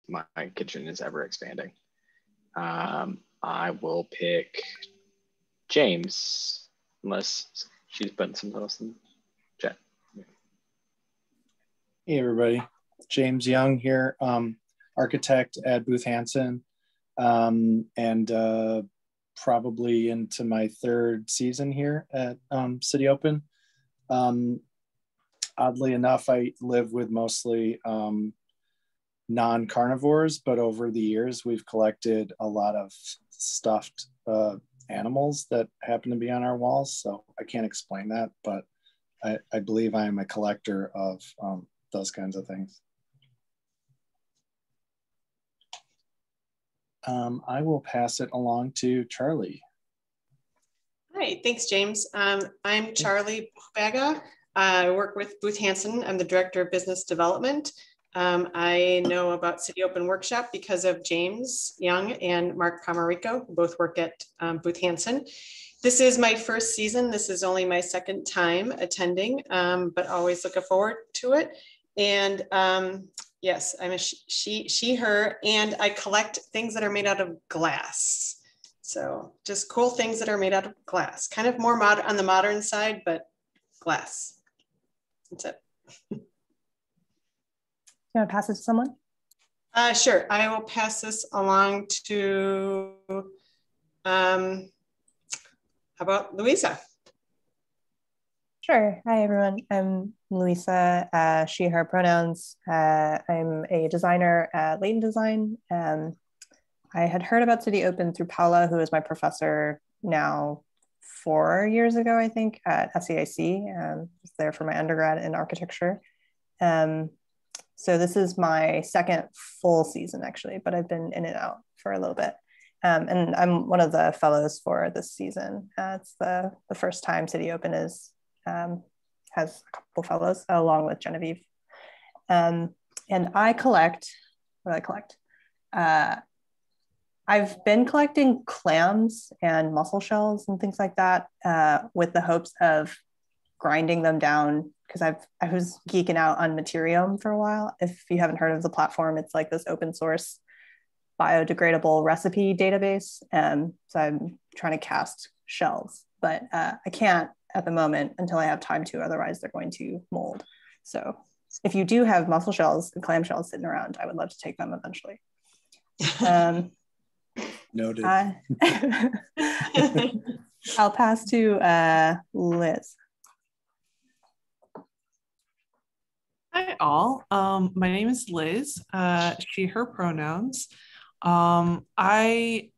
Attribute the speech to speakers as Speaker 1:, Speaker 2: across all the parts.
Speaker 1: my kitchen is ever expanding. I will pick James, unless she's putting something else in chat.
Speaker 2: Hey everybody, James Young here, architect at Booth Hansen, and probably into my third season here at City Open. Oddly enough, I live with mostly non-carnivores, but over the years we've collected a lot of stuffed animals that happen to be on our walls. So I can't explain that, but I believe I am a collector of those kinds of things. I will pass it along to Charlie.
Speaker 3: Hi, thanks, James. I'm Charlie Begga. I work with Booth Hansen. I'm the Director of Business Development. I know about City Open Workshop because of James Young and Mark Camarico, who both work at Booth Hansen. This is my first season. This is only my second time attending, but always looking forward to it. And yes, I'm a she, her, and I collect things that are made out of glass. So just cool things that are made out of glass, kind of more on the modern side, but glass. That's it.
Speaker 4: You want to pass it to someone?
Speaker 3: Sure, I will pass this along to, how about Louisa?
Speaker 4: Sure. Hi, everyone. I'm Louisa, she, her pronouns. I'm a designer at Leighton Design. I had heard about City Open through Paula, who is my professor now 4 years ago, I think, at SEIC. I was there for my undergrad in architecture. So this is my second full season, actually, but I've been in and out for a little bit. And I'm one of the fellows for this season. It's the first time City Open has a couple fellows along with Genevieve. And I collect, what do I collect? I've been collecting clams and mussel shells and things like that with the hopes of grinding them down, because I was geeking out on Materium for a while. If you haven't heard of the platform, it's like this open source biodegradable recipe database. So I'm trying to cast shells, but I can't at the moment until I have time to, otherwise they're going to mold. So if you do have mussel shells and clam shells sitting around, I would love to take them eventually.
Speaker 2: Noted.
Speaker 4: I'll pass to Liz.
Speaker 5: Hi all, my name is Liz, she, her pronouns. I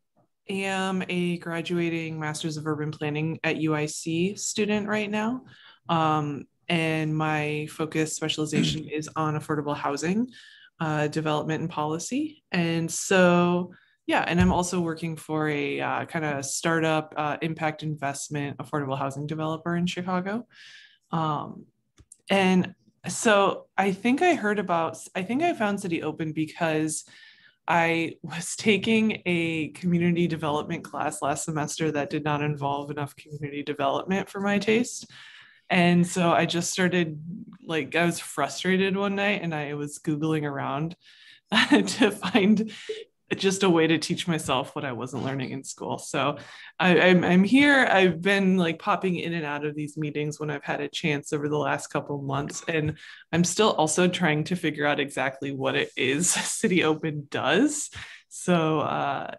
Speaker 5: am a graduating Masters of Urban Planning at UIC student right now. And my focus specialization is on affordable housing, development and policy. And so, yeah, and I'm also working for a kind of startup impact investment affordable housing developer in Chicago. And so I think I found City Open because I was taking a community development class last semester that did not involve enough community development for my taste. And so I just started, I was frustrated one night and I was Googling around to find just a way to teach myself what I wasn't learning in school. So I'm here. I've been popping in and out of these meetings when I've had a chance over the last couple of months. And I'm still also trying to figure out exactly what it is City Open does. So,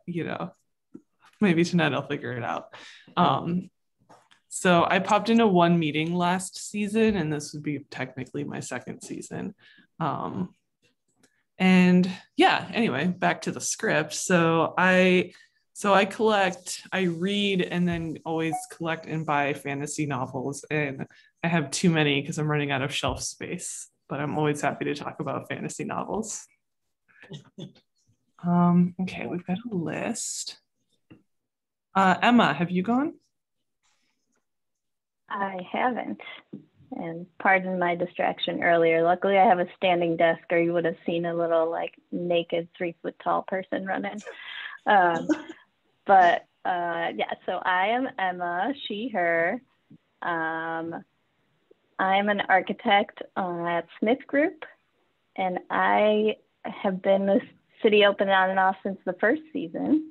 Speaker 5: maybe tonight I'll figure it out. So I popped into one meeting last season, and this would be technically my second season. And yeah, anyway, back to the script. So I read and then always collect and buy fantasy novels. And I have too many because I'm running out of shelf space, but I'm always happy to talk about fantasy novels. Okay, we've got a list. Emma, have you gone?
Speaker 6: I haven't. And pardon my distraction earlier. Luckily, I have a standing desk, or you would have seen a little naked 3-foot-tall person running. But yeah, so I am Emma, she, her. I am an architect at Smith Group, and I have been a City Open on and off since the first season.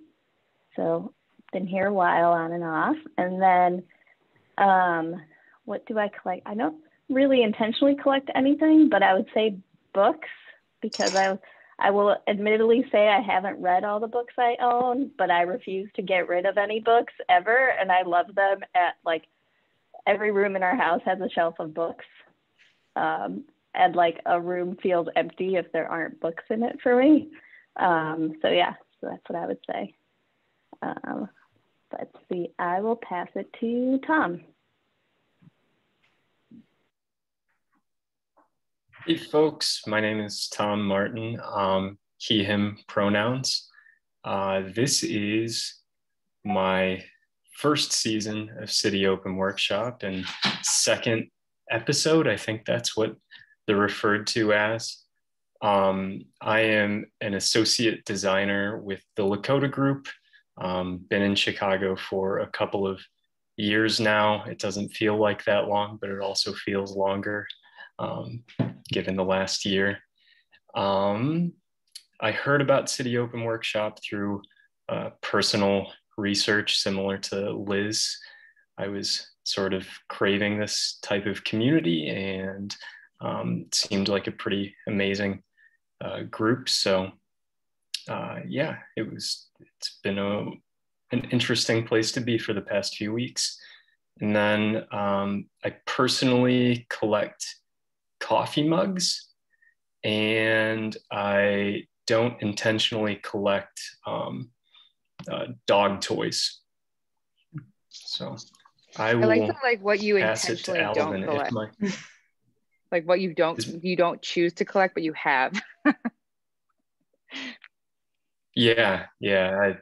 Speaker 6: So been here a while on and off. And then what do I collect? I don't really intentionally collect anything, but I would say books, because I will admittedly say I haven't read all the books I own, but I refuse to get rid of any books ever. And I love them. At like every room in our house has a shelf of books. And like a room feels empty if there aren't books in it for me. So yeah, so that's what I would say. Let's see, I will pass it to Tom.
Speaker 7: Hey folks, my name is Tom Martin, he, him pronouns. This is my first season of City Open Workshop and second episode. I think that's what they're referred to as. I am an associate designer with the Lakota Group. Been in Chicago for a couple of years now. It doesn't feel like that long, but it also feels longer, given the last year. I heard about City Open Workshop through personal research similar to Liz. I was sort of craving this type of community, and it seemed like a pretty amazing group. So yeah, it's been an interesting place to be for the past few weeks. And then I personally collect coffee mugs, and I don't intentionally collect dog toys. So I will
Speaker 8: like what you
Speaker 7: pass it to
Speaker 8: intentionally
Speaker 7: Alvin
Speaker 8: don't collect.
Speaker 7: if
Speaker 8: like what you don't choose to collect, but you have.
Speaker 7: Yeah.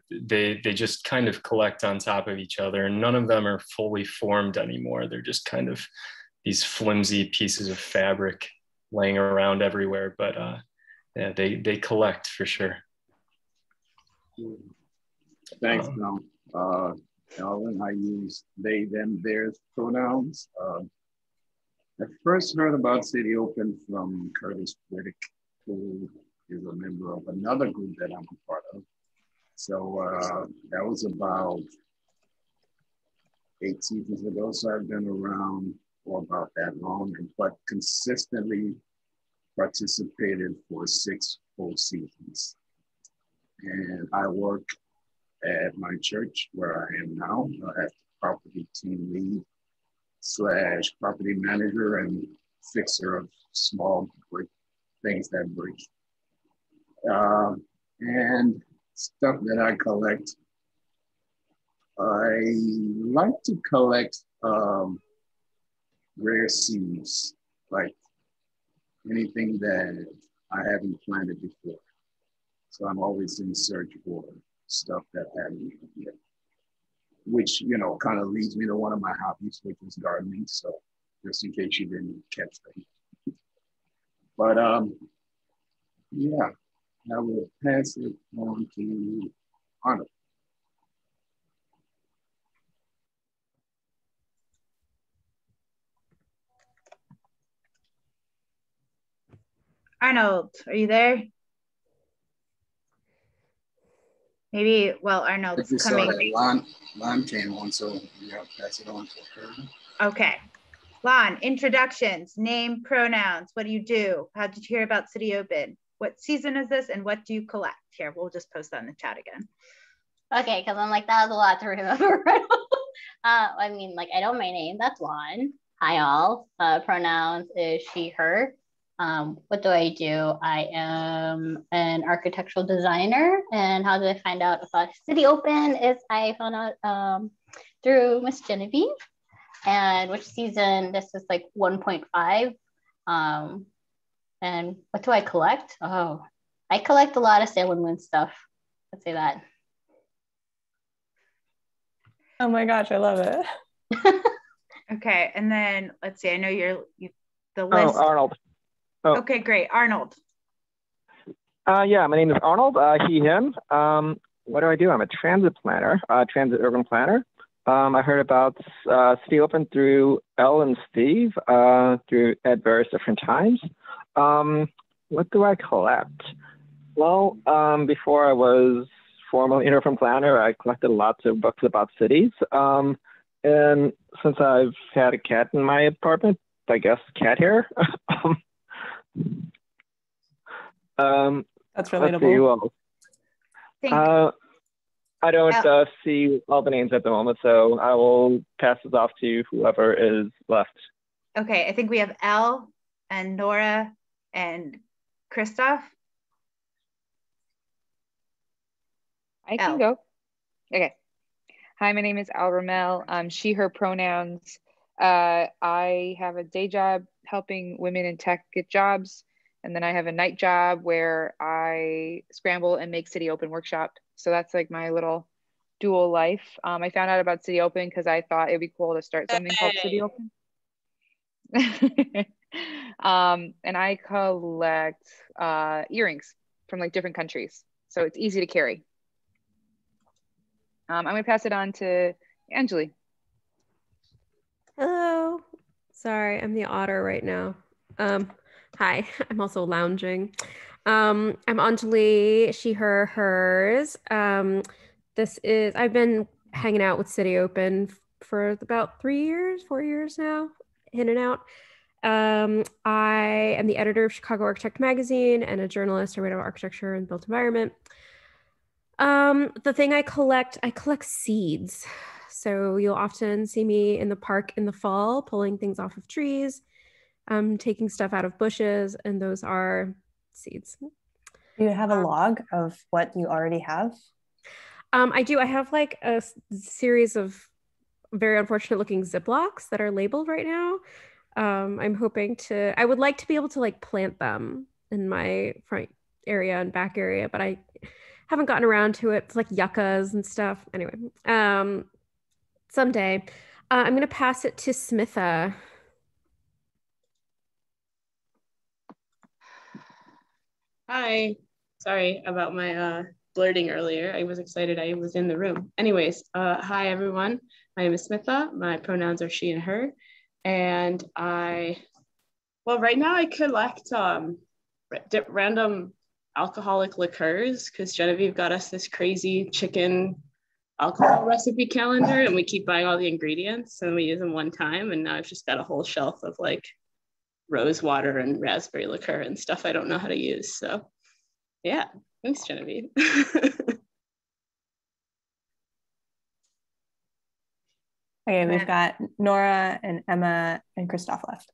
Speaker 7: They just kind of collect on top of each other, and none of them are fully formed anymore. They're just kind of these flimsy pieces of fabric laying around everywhere. But yeah, they collect for sure.
Speaker 9: Thanks, Tom. Alvin, I use they, them, theirs pronouns. I first heard about City Open from Curtis Whittick, who is a member of another group that I'm a part of. So that was about 8 seasons ago. So I've been around for about that long, but consistently participated for 6 full seasons. And I work at my church where I am now as property team lead / property manager and fixer of small things that break. And stuff that I collect, I like to collect rare seeds, like anything that I haven't planted before. So I'm always in search for stuff that I haven't yet, which, you know, kind of leads me to one of my hobbies, which is gardening. So just in case you didn't catch that. But yeah, I will pass it on to Arnold.
Speaker 10: Arnold, are you there? Maybe, well, Arnold's coming.
Speaker 9: Lon came on, so yeah, pass it on to her.
Speaker 10: Okay. Lon, introductions, name, pronouns. What do you do? How did you hear about City Open? What season is this, and what do you collect? Here, we'll just post that in the chat again.
Speaker 11: Okay, because I'm like, that was a lot to remember. I mean, like, I know my name. That's Lon. Hi, all. Pronouns is she, her. What do? I am an architectural designer. And how did I find out about City Open is I found out through Miss Genevieve, and which season, this is like 1.5. And what do I collect? Oh, I collect a lot of Sailor Moon stuff. Let's say that.
Speaker 4: Oh my gosh, I love it.
Speaker 10: Okay, and then let's see. I know the list.
Speaker 12: Oh, Arnold. Oh.
Speaker 10: Okay, great, Arnold.
Speaker 12: Yeah, my name is Arnold. He, him. What do? I'm a transit planner, transit urban planner. I heard about City Open through Elle and Steve at various different times. What do I collect? Well, before I was formally an urban planner, I collected lots of books about cities. And since I've had a cat in my apartment, I guess cat hair.
Speaker 4: That's
Speaker 12: Let's see
Speaker 4: relatable.
Speaker 12: who else. I don't see all the names at the moment, so I will pass this off to whoever is left.
Speaker 10: Okay, I think we have Elle and Nora and Christoph.
Speaker 8: I can go. Okay. Hi, my name is Al Ramel. She, her pronouns. I have a day job helping women in tech get jobs. And then I have a night job where I scramble and make City Open workshop. So that's like my little dual life. I found out about City Open because I thought it'd be cool to start something called City Open. And I collect earrings from like different countries. So it's easy to carry. I'm gonna pass it on to Anjali.
Speaker 13: Hello. Sorry, I'm the otter right now. Hi, I'm also lounging. I'm Anjali, she, her, hers. I've been hanging out with City Open for about 4 years now, in and out. I am the editor of Chicago Architect Magazine and a journalist. I write about architecture and built environment. The thing I collect seeds. So you'll often see me in the park in the fall, pulling things off of trees, taking stuff out of bushes, and those are seeds.
Speaker 4: Do you have a log of what you already have?
Speaker 13: I do. I have like a series of very unfortunate looking Ziplocs that are labeled right now. I would like to be able to like plant them in my front area and back area, but I haven't gotten around to it. It's like yuccas and stuff. Anyway, someday. I'm going to pass it to Smitha.
Speaker 3: Hi. Sorry about my blurting earlier. I was excited I was in the room. Anyways, hi everyone. My name is Smitha. My pronouns are she and her. And right now I collect random alcoholic liqueurs because Genevieve got us this crazy chicken alcohol recipe calendar and we keep buying all the ingredients and we use them one time. And now I've just got a whole shelf of like rose water and raspberry liqueur and stuff I don't know how to use. So yeah, thanks, Genevieve.
Speaker 4: Okay, we've got Nora and Emma and Christoph left.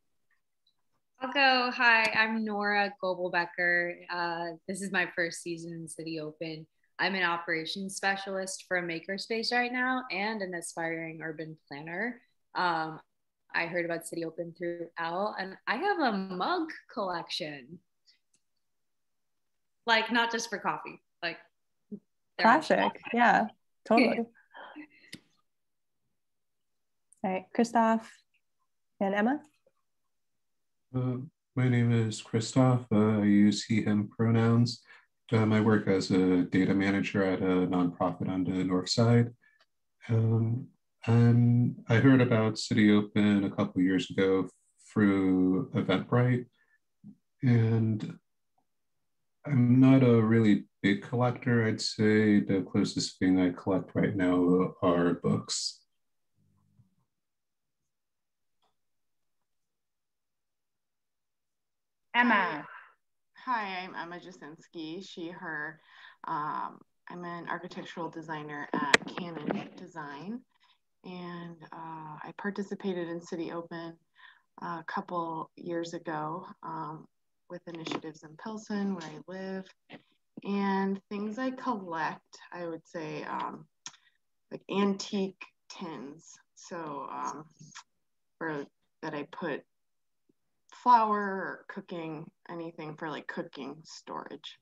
Speaker 14: I'll go. Hi, I'm Nora Gobelbecker. This is my first season in City Open. I'm an operations specialist for a makerspace right now and an aspiring urban planner. I heard about City Open through Al, and I have a mug collection. Like, not just for coffee, like
Speaker 4: classic. Yeah, totally. All right, Christoph and Emma.
Speaker 15: My name is Christoph. I use he, him pronouns. I work as a data manager at a nonprofit on the north side. And I heard about City Open a couple years ago through Eventbrite. And I'm not a really big collector. I'd say the closest thing I collect right now are books.
Speaker 10: Emma.
Speaker 16: Hi, I'm Emma Jasinski, she, her. I'm an architectural designer at Canon Design, and I participated in City Open a couple years ago with initiatives in Pilsen, where I live. And things I collect, I would say, like antique tins. So that I put flour or cooking, anything for like cooking storage.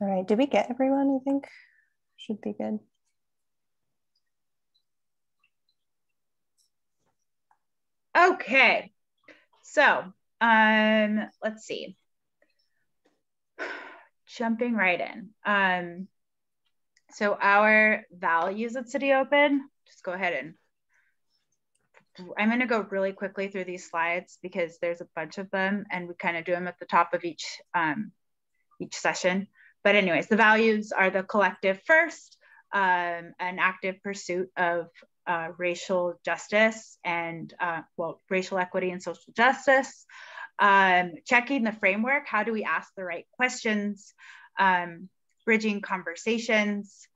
Speaker 4: All right, did we get everyone? I think should be good.
Speaker 10: Okay, so let's see. Jumping right in. So our values at City Open, just go ahead and I'm going to go really quickly through these slides because there's a bunch of them and we kind of do them at the top of each session. But anyways, the values are the collective first, an active pursuit of racial justice and racial equity and social justice, checking the framework, how do we ask the right questions, bridging conversations,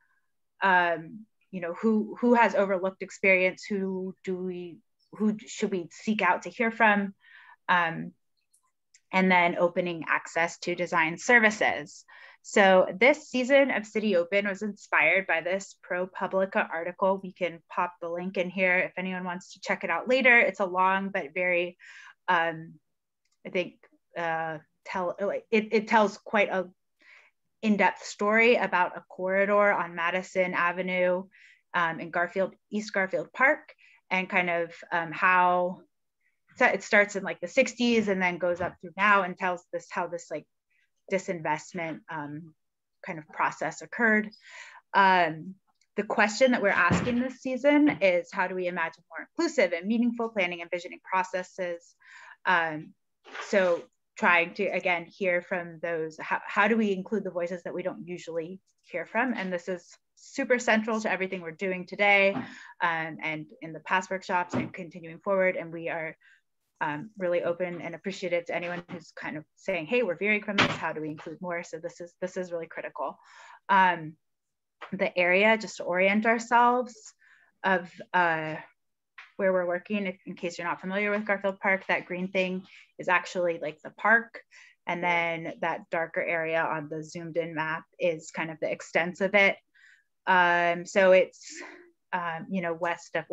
Speaker 10: who has overlooked experience, who should we seek out to hear from, and then opening access to design services. So this season of City Open was inspired by this ProPublica article. We can pop the link in here if anyone wants to check it out later. It's a long but very, it tells quite a in-depth story about a corridor on Madison Avenue in East Garfield Park, and kind of how it starts in like the 60s and then goes up through now, and tells how this like disinvestment kind of process occurred. The question that we're asking this season is, how do we imagine more inclusive and meaningful planning and visioning processes? So trying to, again, hear from those, how do we include the voices that we don't usually hear from? And this is super central to everything we're doing today and in the past workshops and continuing forward. And we are really open and appreciative to anyone who's kind of saying, hey, we're veering from this, how do we include more? So this is really critical. The area, just to orient ourselves of where we're working, in case you're not familiar with Garfield Park, that green thing is actually like the park. And then that darker area on the zoomed in map is kind of the extent of it. So it's, west of,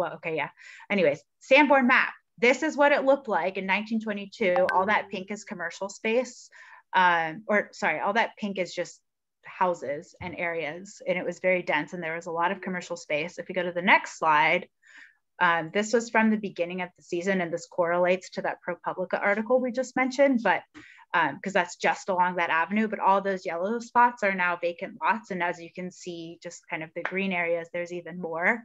Speaker 10: anyways, Sanborn map. This is what it looked like in 1922. All that pink is commercial space, all that pink is just houses and areas, and it was very dense and there was a lot of commercial space. If we go to the next slide, this was from the beginning of the season, and this correlates to that ProPublica article we just mentioned, but because that's just along that avenue, but all those yellow spots are now vacant lots. And as you can see, just kind of the green areas, there's even more.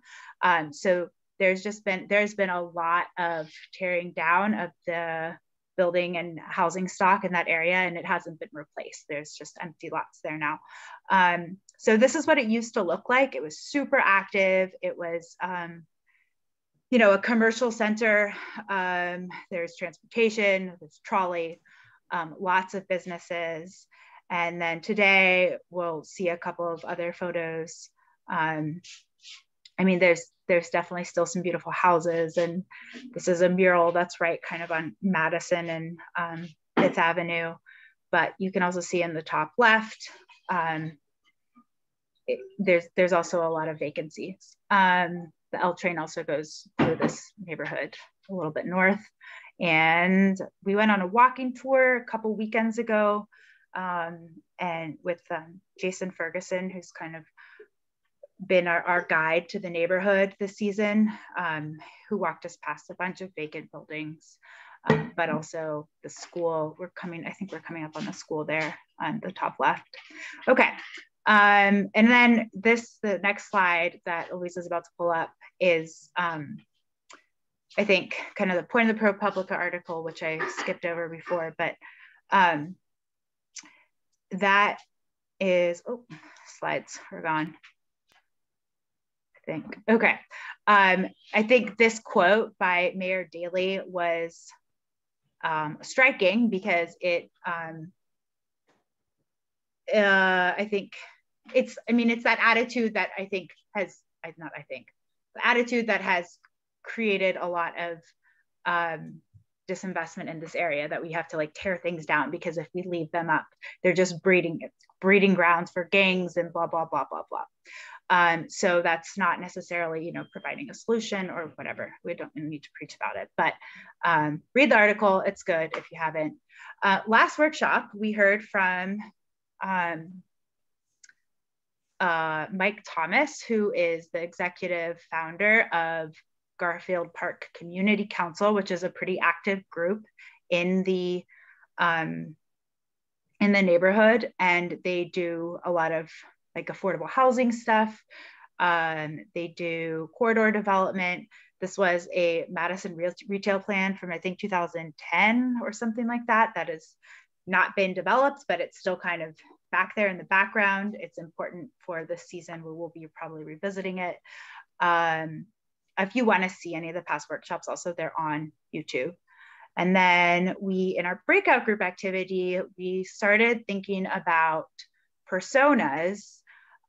Speaker 10: So there's been a lot of tearing down of the building and housing stock in that area, and it hasn't been replaced. There's just empty lots there now. So this is what it used to look like. It was super active. It was, a commercial center. There's transportation, there's trolley, lots of businesses. And then today we'll see a couple of other photos. There's definitely still some beautiful houses, and this is a mural that's right kind of on Madison and Fifth Avenue. But you can also see in the top left, there's also a lot of vacancies. The L train also goes through this neighborhood a little bit north. And we went on a walking tour a couple weekends ago, and with Jason Ferguson, who's kind of been our guide to the neighborhood this season, who walked us past a bunch of vacant buildings, but also the school. I think we're coming up on the school there on the top left. Okay. And then the next slide that Elise is about to pull up is, I think, kind of the point of the ProPublica article, which I skipped over before, but that is, slides are gone. I think, okay. I think this quote by Mayor Daley was striking because it, I think it's that attitude that the attitude that has created a lot of disinvestment in this area, that we have to like tear things down, because if we leave them up, they're just breeding grounds for gangs and blah, blah, blah, blah, blah. So that's not necessarily, providing a solution or whatever. We don't need to preach about it, but read the article. It's good if you haven't. Last workshop, we heard from Mike Thomas, who is the executive founder of Garfield Park Community Council, which is a pretty active group in the neighborhood, and they do a lot of like affordable housing stuff. They do corridor development. This was a Madison retail plan from, I think, 2010 or something like that. That has not been developed, but it's still kind of back there in the background. It's important for this season. We will be probably revisiting it. If you want to see any of the past workshops, also they're on YouTube. And then we, in our breakout group activity, we started thinking about personas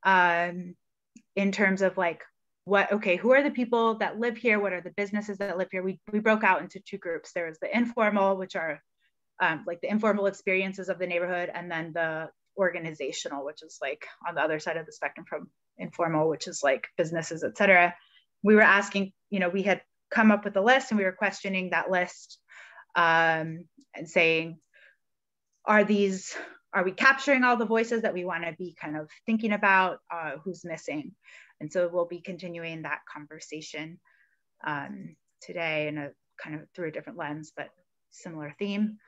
Speaker 10: in terms of like, who are the people that live here? What are the businesses that live here? We broke out into two groups. There was the informal, which are like the informal experiences of the neighborhood, and then the organizational, which is like on the other side of the spectrum from informal, which is like businesses, et cetera. We were asking, we had come up with a list and we were questioning that list and saying, are we capturing all the voices that we want to be kind of thinking about? Who's missing? And so we'll be continuing that conversation today in a kind of through a different lens, but similar theme.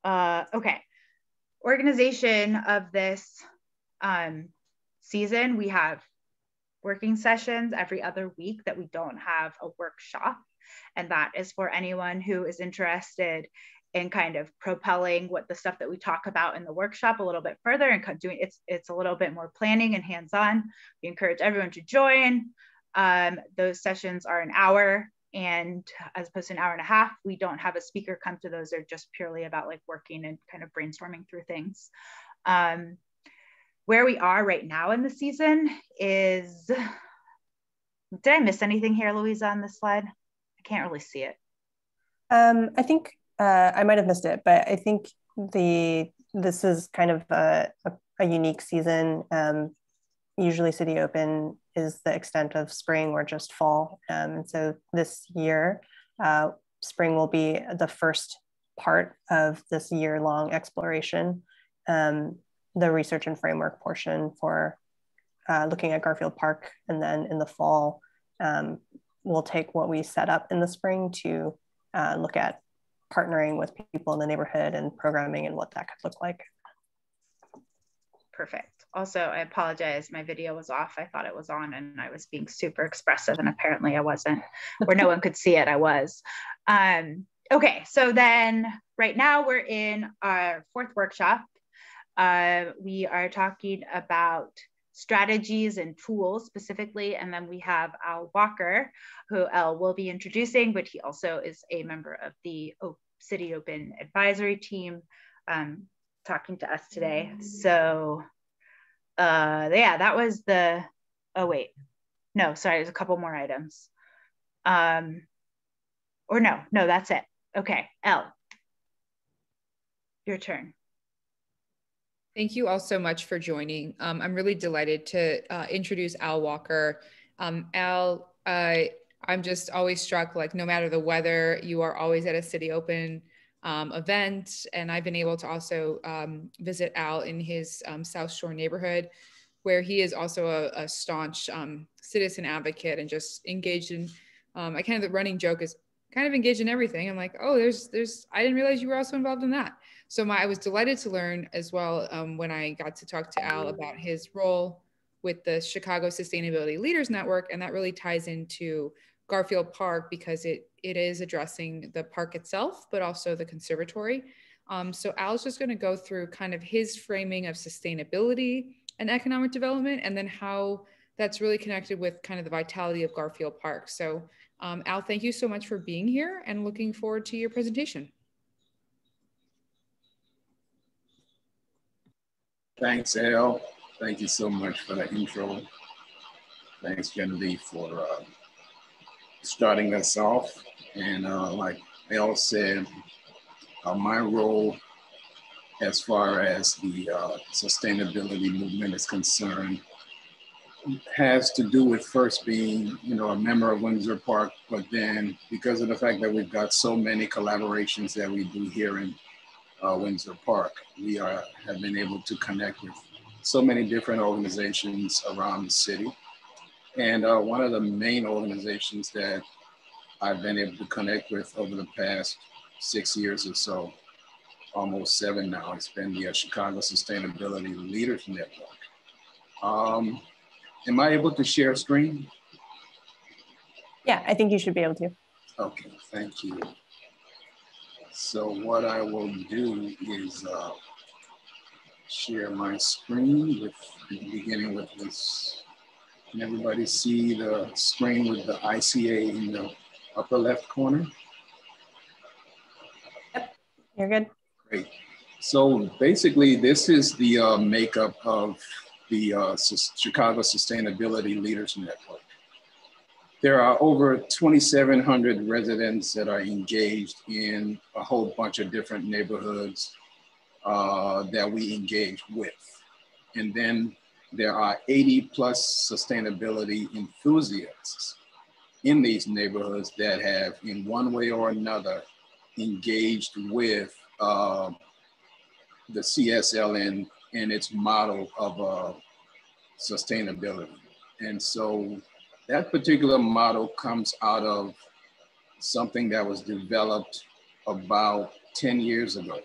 Speaker 10: Okay, organization of this season, we have working sessions every other week that we don't have a workshop. And that is for anyone who is interested in kind of propelling what the stuff that we talk about in the workshop a little bit further and doing it's a little bit more planning and hands-on. We encourage everyone to join. Those sessions are an hour, and as opposed to an hour and a half, we don't have a speaker come to those. They're just purely about like working and kind of brainstorming through things. Where we are right now in the season is, did I miss anything here, Louisa, on this slide? I can't really see it.
Speaker 4: I think I might have missed it, but I think this is kind of a unique season. Usually City Open is the extent of spring or just fall. And so this year, spring will be the first part of this year-long exploration. The research and framework portion for looking at Garfield Park. And then in the fall, we'll take what we set up in the spring to look at partnering with people in the neighborhood and programming and what that could look like.
Speaker 10: Perfect. Also, I apologize, my video was off. I thought it was on and I was being super expressive and apparently I wasn't, where no one could see it, I was. Okay, so then right now we're in our fourth workshop. We are talking about strategies and tools specifically, and then we have Al Walker, who Elle will be introducing, but he also is a member of the City Open advisory team talking to us today. So yeah, that was the, oh wait, no, sorry, there's a couple more items. Or no, that's it. Okay, Elle, your turn.
Speaker 8: Thank you all so much for joining. I'm really delighted to introduce Al Walker. Al, I'm just always struck, like no matter the weather, you are always at a City Open event. And I've been able to also visit Al in his South Shore neighborhood, where he is also a staunch citizen advocate and just engaged in, I kind of, the running joke is kind of engaged in everything. I'm like, oh, I didn't realize you were also involved in that. So I was delighted to learn as well when I got to talk to Al about his role with the Chicago Sustainability Leaders Network. And that really ties into Garfield Park because it is addressing the park itself, but also the conservatory. So Al's just gonna go through kind of his framing of sustainability and economic development, and then how that's really connected with kind of the vitality of Garfield Park. So Al, thank you so much for being here and looking forward to your presentation.
Speaker 9: Thanks, Elle. Thank you so much for that intro. Thanks, Genevieve, for starting us off. And like Elle said, my role as far as the sustainability movement is concerned has to do with first being, a member of Windsor Park, but then because of the fact that we've got so many collaborations that we do here in Windsor Park, we have been able to connect with so many different organizations around the city. And one of the main organizations that I've been able to connect with over the past 6 years or so, almost 7 now, it's been the Chicago Sustainability Leaders Network. Am I able to share screen?
Speaker 4: Yeah, I think you should be able to.
Speaker 9: Okay, thank you. So what I will do is share my screen with, beginning with this. Can everybody see the screen with the ICA in the upper left corner?
Speaker 4: Yep, you're good.
Speaker 9: Great. So basically, this is the makeup of the Chicago Sustainability Leaders Network. There are over 2,700 residents that are engaged in a whole bunch of different neighborhoods that we engage with. And then there are 80 plus sustainability enthusiasts in these neighborhoods that have, in one way or another, engaged with the CSLN and its model of sustainability. And so that particular model comes out of something that was developed about 10 years ago.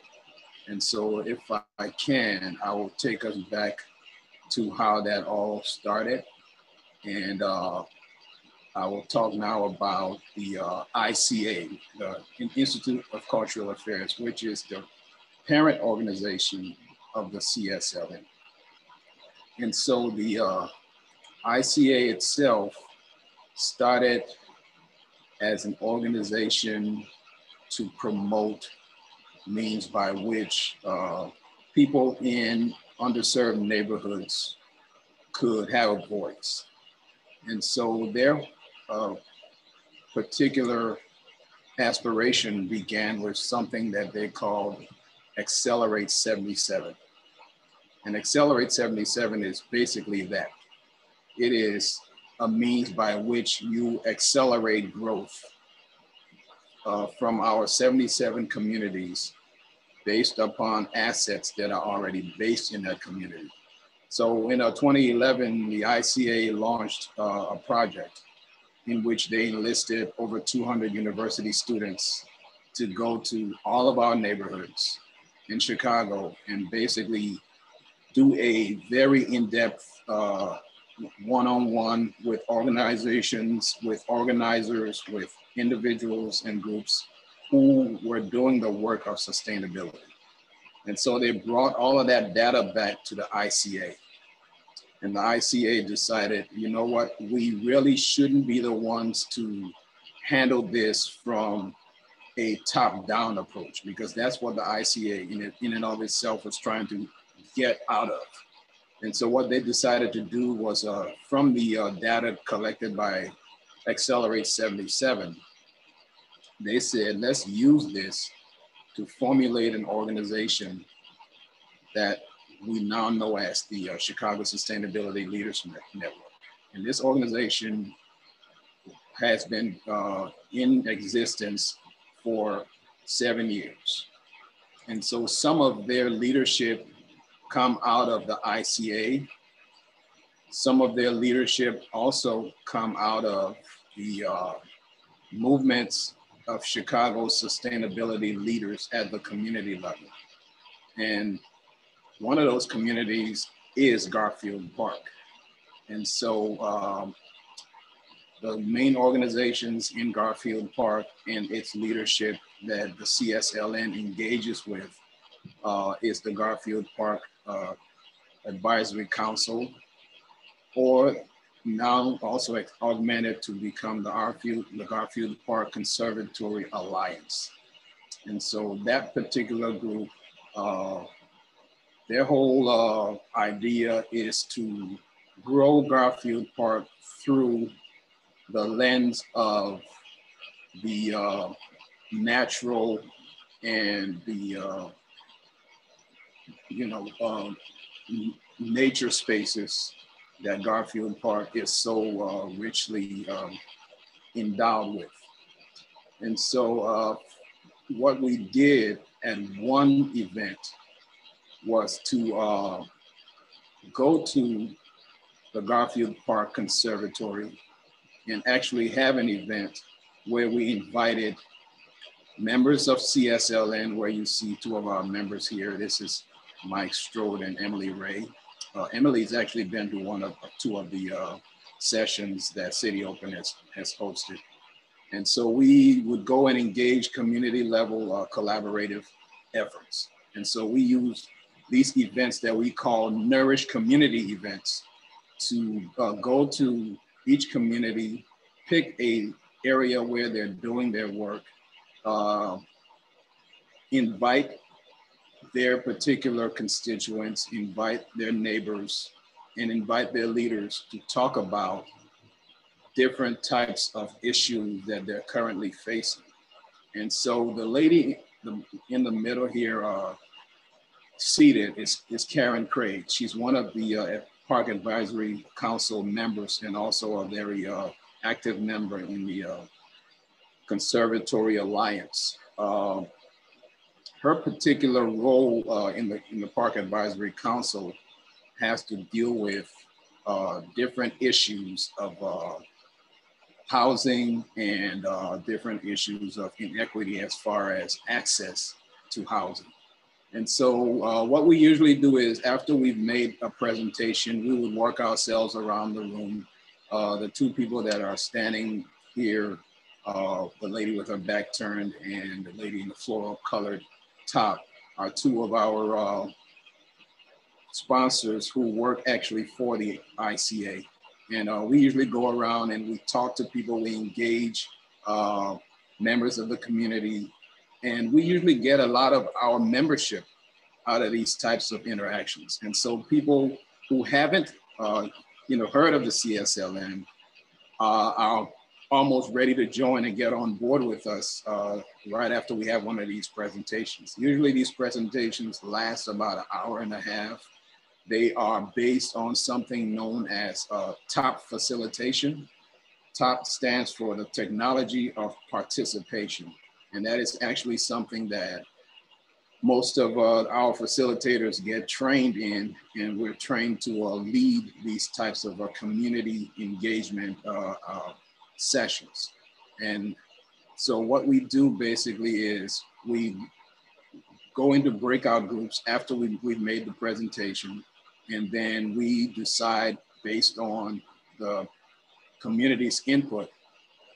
Speaker 9: And so if I can, I will take us back to how that all started. And I will talk now about the ICA, the Institute of Cultural Affairs, which is the parent organization of the CSLN. And so the ICA itself started as an organization to promote means by which people in underserved neighborhoods could have a voice. And so their particular aspiration began with something that they called Accelerate 77. And Accelerate 77 is basically that. It is a means by which you accelerate growth from our 77 communities based upon assets that are already based in that community. So in 2011, the ICA launched a project in which they enlisted over 200 university students to go to all of our neighborhoods in Chicago and basically do a very in-depth one-on-one with organizations, with organizers, with individuals and groups who were doing the work of sustainability. And so they brought all of that data back to the ICA. And the ICA decided, you know what, we really shouldn't be the ones to handle this from a top-down approach, because that's what the ICA in and of itself was trying to get out of. And so what they decided to do was from the data collected by Accelerate 77, they said, let's use this to formulate an organization that we now know as the Chicago Sustainability Leaders Network. And this organization has been in existence for 7 years. And so some of their leadership come out of the ICA. Some of their leadership also come out of the movements of Chicago's sustainability leaders at the community level. And one of those communities is Garfield Park. And so the main organizations in Garfield Park and its leadership that the CSLN engages with is the Garfield Park Advisory Council, or now also augmented to become the Garfield Park Conservatory Alliance. And so that particular group, their whole idea is to grow Garfield Park through the lens of the natural and the nature spaces that Garfield Park is so richly endowed with. And so what we did at one event was to go to the Garfield Park Conservatory and actually have an event where we invited members of CSLN, where you see two of our members here. This is Mike Strode and Emily Ray. Emily's actually been to two of the sessions that City Open has hosted. And so we would go and engage community level collaborative efforts. And so we use these events that we call Nourish community events to go to each community, pick a area where they're doing their work, invite their particular constituents, invite their neighbors, and invite their leaders to talk about different types of issues that they're currently facing. And so the lady in the middle here seated is Karen Craig. She's one of the Park Advisory Council members and also a very active member in the Conservatory Alliance. Her particular role in the Park Advisory Council has to deal with different issues of housing and different issues of inequity as far as access to housing. And so what we usually do is after we've made a presentation, we would work ourselves around the room. The two people that are standing here, the lady with her back turned and the lady in the floral colored top, are two of our sponsors who work actually for the ICA. And we usually go around and we talk to people, we engage members of the community, and we usually get a lot of our membership out of these types of interactions. And so people who haven't heard of the CSLN are almost ready to join and get on board with us right after we have one of these presentations. Usually these presentations last about an hour and a half. They are based on something known as TOP facilitation. TOP stands for the technology of participation. And that is actually something that most of our facilitators get trained in, and we're trained to lead these types of community engagement sessions. And so what we do basically is we go into breakout groups after we've made the presentation, and then we decide based on the community's input,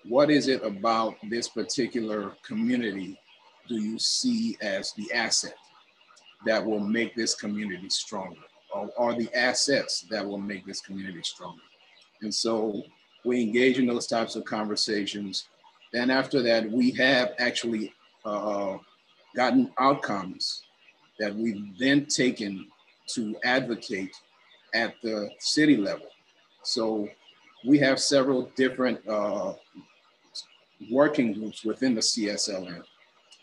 Speaker 9: what is it about this particular community do you see as the asset that will make this community stronger, or the assets that will make this community stronger? And so we engage in those types of conversations. Then after that, we have actually gotten outcomes that we've then taken to advocate at the city level. So we have several different working groups within the CSLN.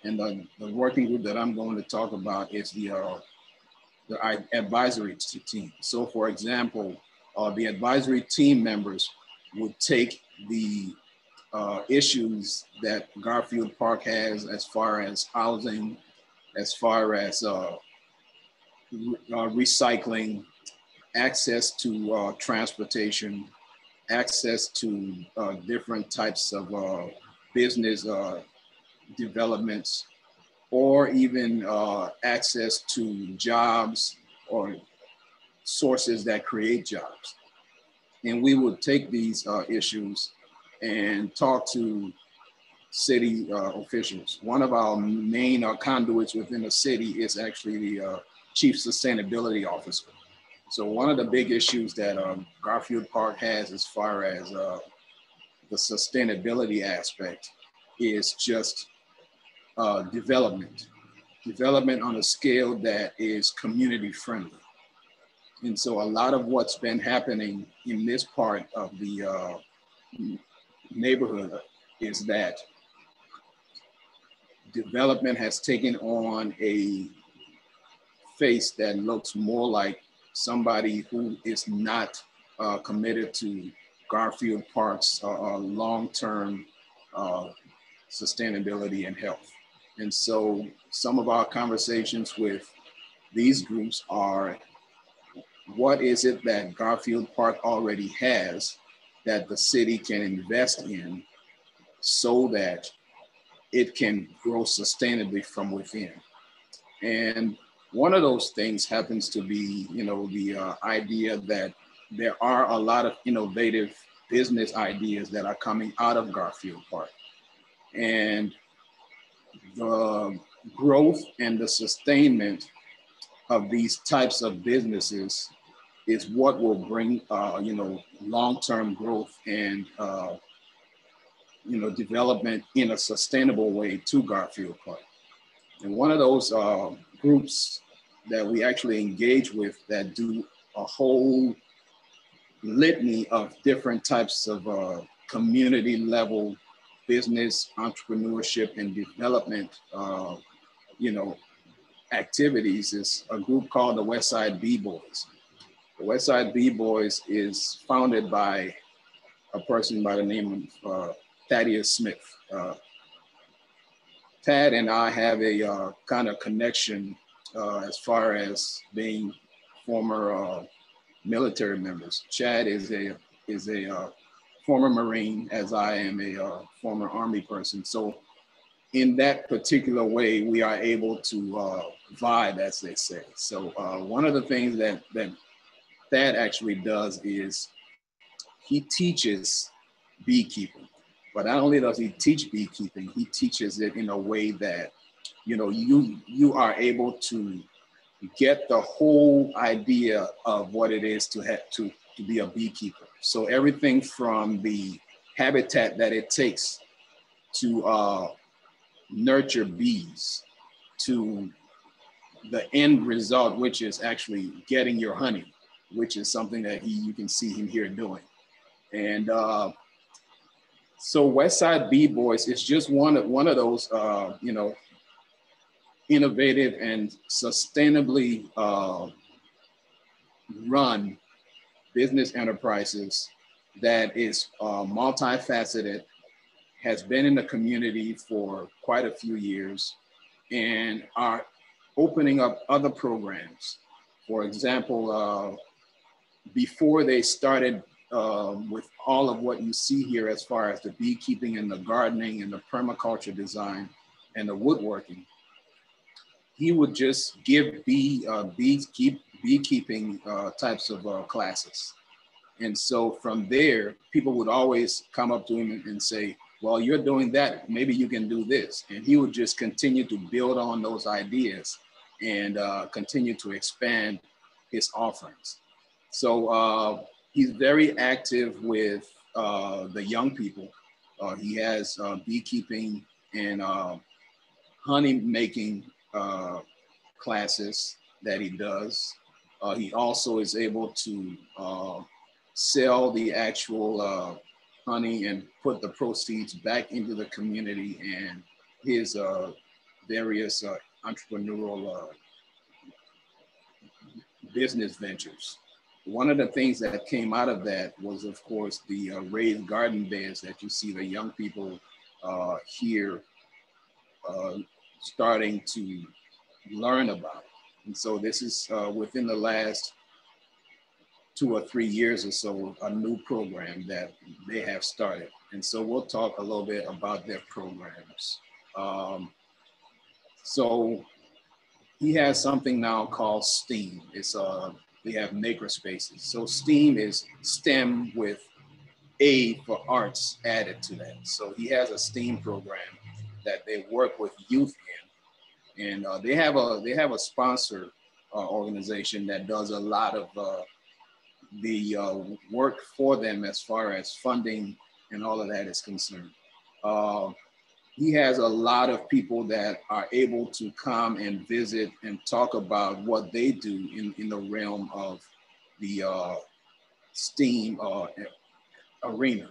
Speaker 9: And the working group that I'm going to talk about is the advisory team. So for example, the advisory team members would take the issues that Garfield Park has as far as housing, as far as recycling, access to transportation, access to different types of business developments, or even access to jobs or sources that create jobs. And we would take these issues and talk to city officials. One of our main conduits within the city is actually the Chief Sustainability Officer. So one of the big issues that Garfield Park has as far as the sustainability aspect is just development on a scale that is community friendly. And so a lot of what's been happening in this part of the neighborhood is that development has taken on a face that looks more like somebody who is not committed to Garfield Park's long-term sustainability and health. And so some of our conversations with these groups are, what is it that Garfield Park already has that the city can invest in so that it can grow sustainably from within? And One of those things happens to be, the idea that there are a lot of innovative business ideas that are coming out of Garfield Park. And the growth and the sustainment of these types of businesses is what will bring, long-term growth and, development in a sustainable way to Garfield Park. And one of those groups that we actually engage with that do a whole litany of different types of community level business, entrepreneurship, and development, activities is a group called the Westside B-Boys. The Westside B-Boys is founded by a person by the name of Thaddeus Smith. Tad and I have a kind of connection as far as being former military members. Chad is a former Marine, as I am a former Army person. So in that particular way, we are able to vibe, as they say. So one of the things that Thad actually does is he teaches beekeeping. But not only does he teach beekeeping, he teaches it in a way that, you are able to get the whole idea of what it is to have to be a beekeeper. So everything from the habitat that it takes to nurture bees to the end result, which is actually getting your honey, which is something that you can see him here doing. And so Westside B-Boys is just one of those, innovative and sustainably run business enterprises that is multifaceted, has been in the community for quite a few years, and are opening up other programs. For example, before they started with all of what you see here as far as the beekeeping and the gardening and the permaculture design and the woodworking, he would just give beekeeping types of classes. And so from there, people would always come up to him and say, well, you're doing that, maybe you can do this. And he would just continue to build on those ideas and continue to expand his offerings. So he's very active with the young people. He has beekeeping and honey making classes that he does. He also is able to sell the actual honey and put the proceeds back into the community and his various entrepreneurial business ventures. One of the things that came out of that was, of course, the raised garden beds that you see the young people here starting to learn about. And so this is within the last 2 or 3 years or so, a new program that they have started. And so we'll talk a little bit about their programs. So he has something now called STEAM. It's we have maker spaces. So STEAM is STEM with A for arts added to that. So he has a STEAM program that they work with youth in, and they have a sponsor organization that does a lot of the work for them as far as funding and all of that is concerned. He has a lot of people that are able to come and visit and talk about what they do in the realm of the STEAM arena.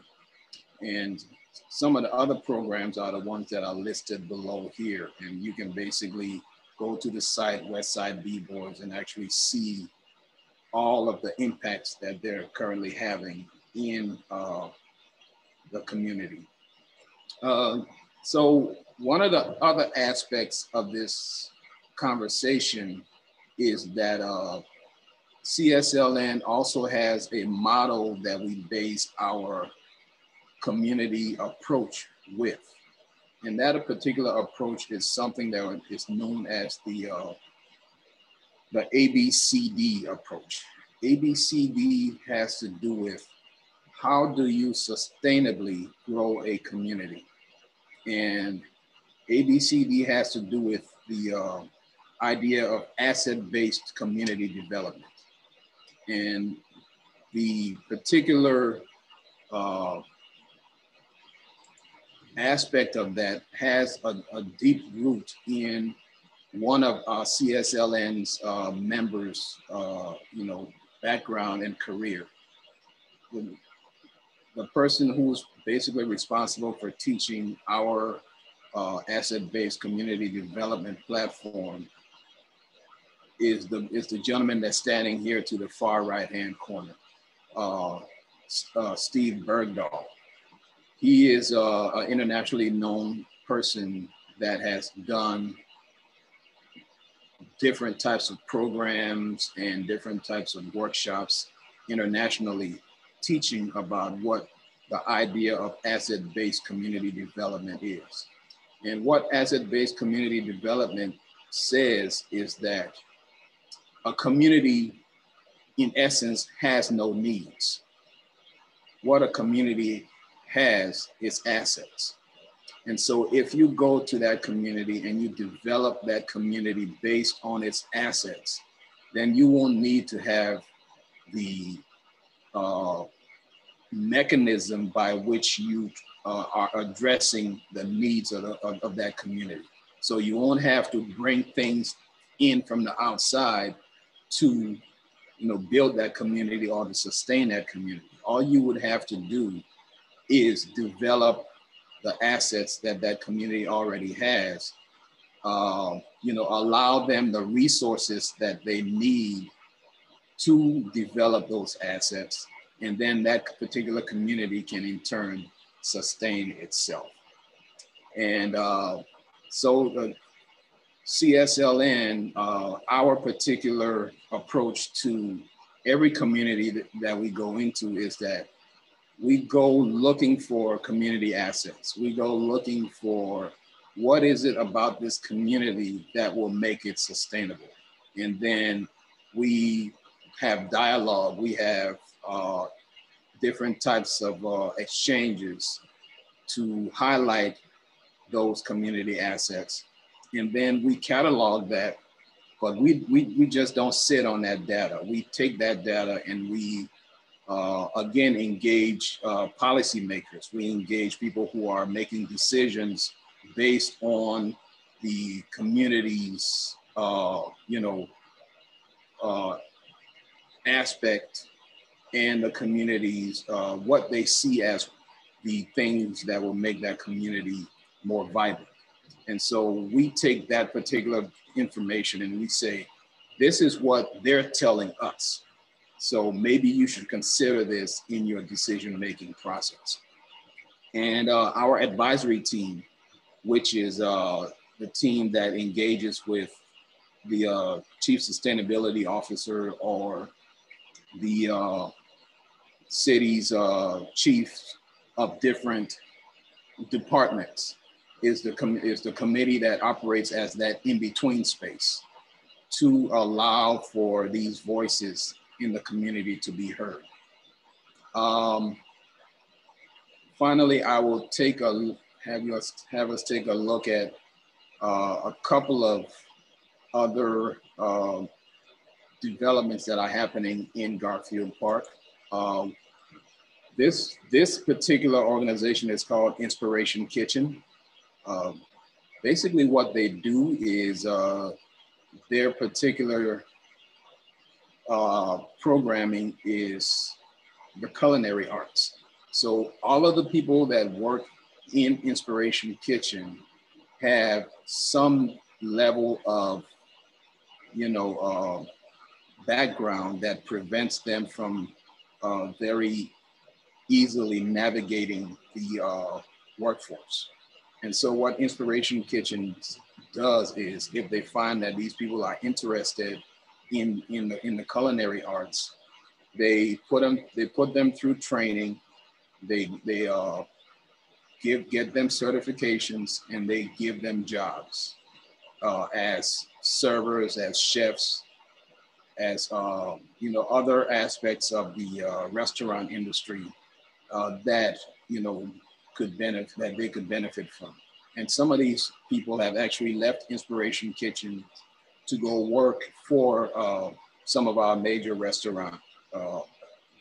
Speaker 9: And some of the other programs are the ones that are listed below here. And you can basically go to the site, Westside B-Boys, and actually see all of the impacts that they're currently having in the community. So one of the other aspects of this conversation is that CSLN also has a model that we base our community approach with. And that particular approach is something that is known as the the ABCD approach. ABCD has to do with how do you sustainably grow a community? And ABCD has to do with the idea of asset-based community development. And the particular aspect of that has a deep root in one of our CSLN's members, background and career. The person who's basically responsible for teaching our asset-based community development platform is the gentleman that's standing here to the far right-hand corner, Steve Bergdahl. He is an internationally known person that has done different types of programs and different types of workshops internationally, teaching about what the idea of asset-based community development is. And what asset-based community development says is that a community, in essence, has no needs. What a community has is assets. And so if you go to that community and you develop that community based on its assets, then you won't need to have the mechanism by which you are addressing the needs of that community. So you won't have to bring things in from the outside to build that community or to sustain that community. All you would have to do is develop the assets that that community already has, allow them the resources that they need to develop those assets, and then that particular community can in turn sustain itself. And so the CSLN, our particular approach to every community that we go into is that we go looking for community assets. We go looking for what is it about this community that will make it sustainable. And then we have dialogue, we have different types of exchanges to highlight those community assets. And then we catalog that, but we just don't sit on that data. We take that data and we again, engage policymakers. We engage people who are making decisions based on the community's, aspect and the community's, what they see as the things that will make that community more vibrant. And so we take that particular information and we say, this is what they're telling us. So maybe you should consider this in your decision-making process. And our advisory team, which is the team that engages with the chief sustainability officer or the city's chief of different departments, is the committee that operates as that in-between space to allow for these voices in the community to be heard. Finally, I will have us take a look at a couple of other developments that are happening in Garfield Park. This particular organization is called Inspiration Kitchen. Basically what they do is their particular programming is the culinary arts. So all of the people that work in Inspiration Kitchen have some level of, background that prevents them from very easily navigating the workforce. And so what Inspiration Kitchen does is, if they find that these people are interested in the culinary arts, they put them through training. They get them certifications, and they give them jobs as servers, as chefs, as you know, other aspects of the restaurant industry that, you know, that they could benefit from. And some of these people have actually left Inspiration Kitchen to go work for some of our major restaurant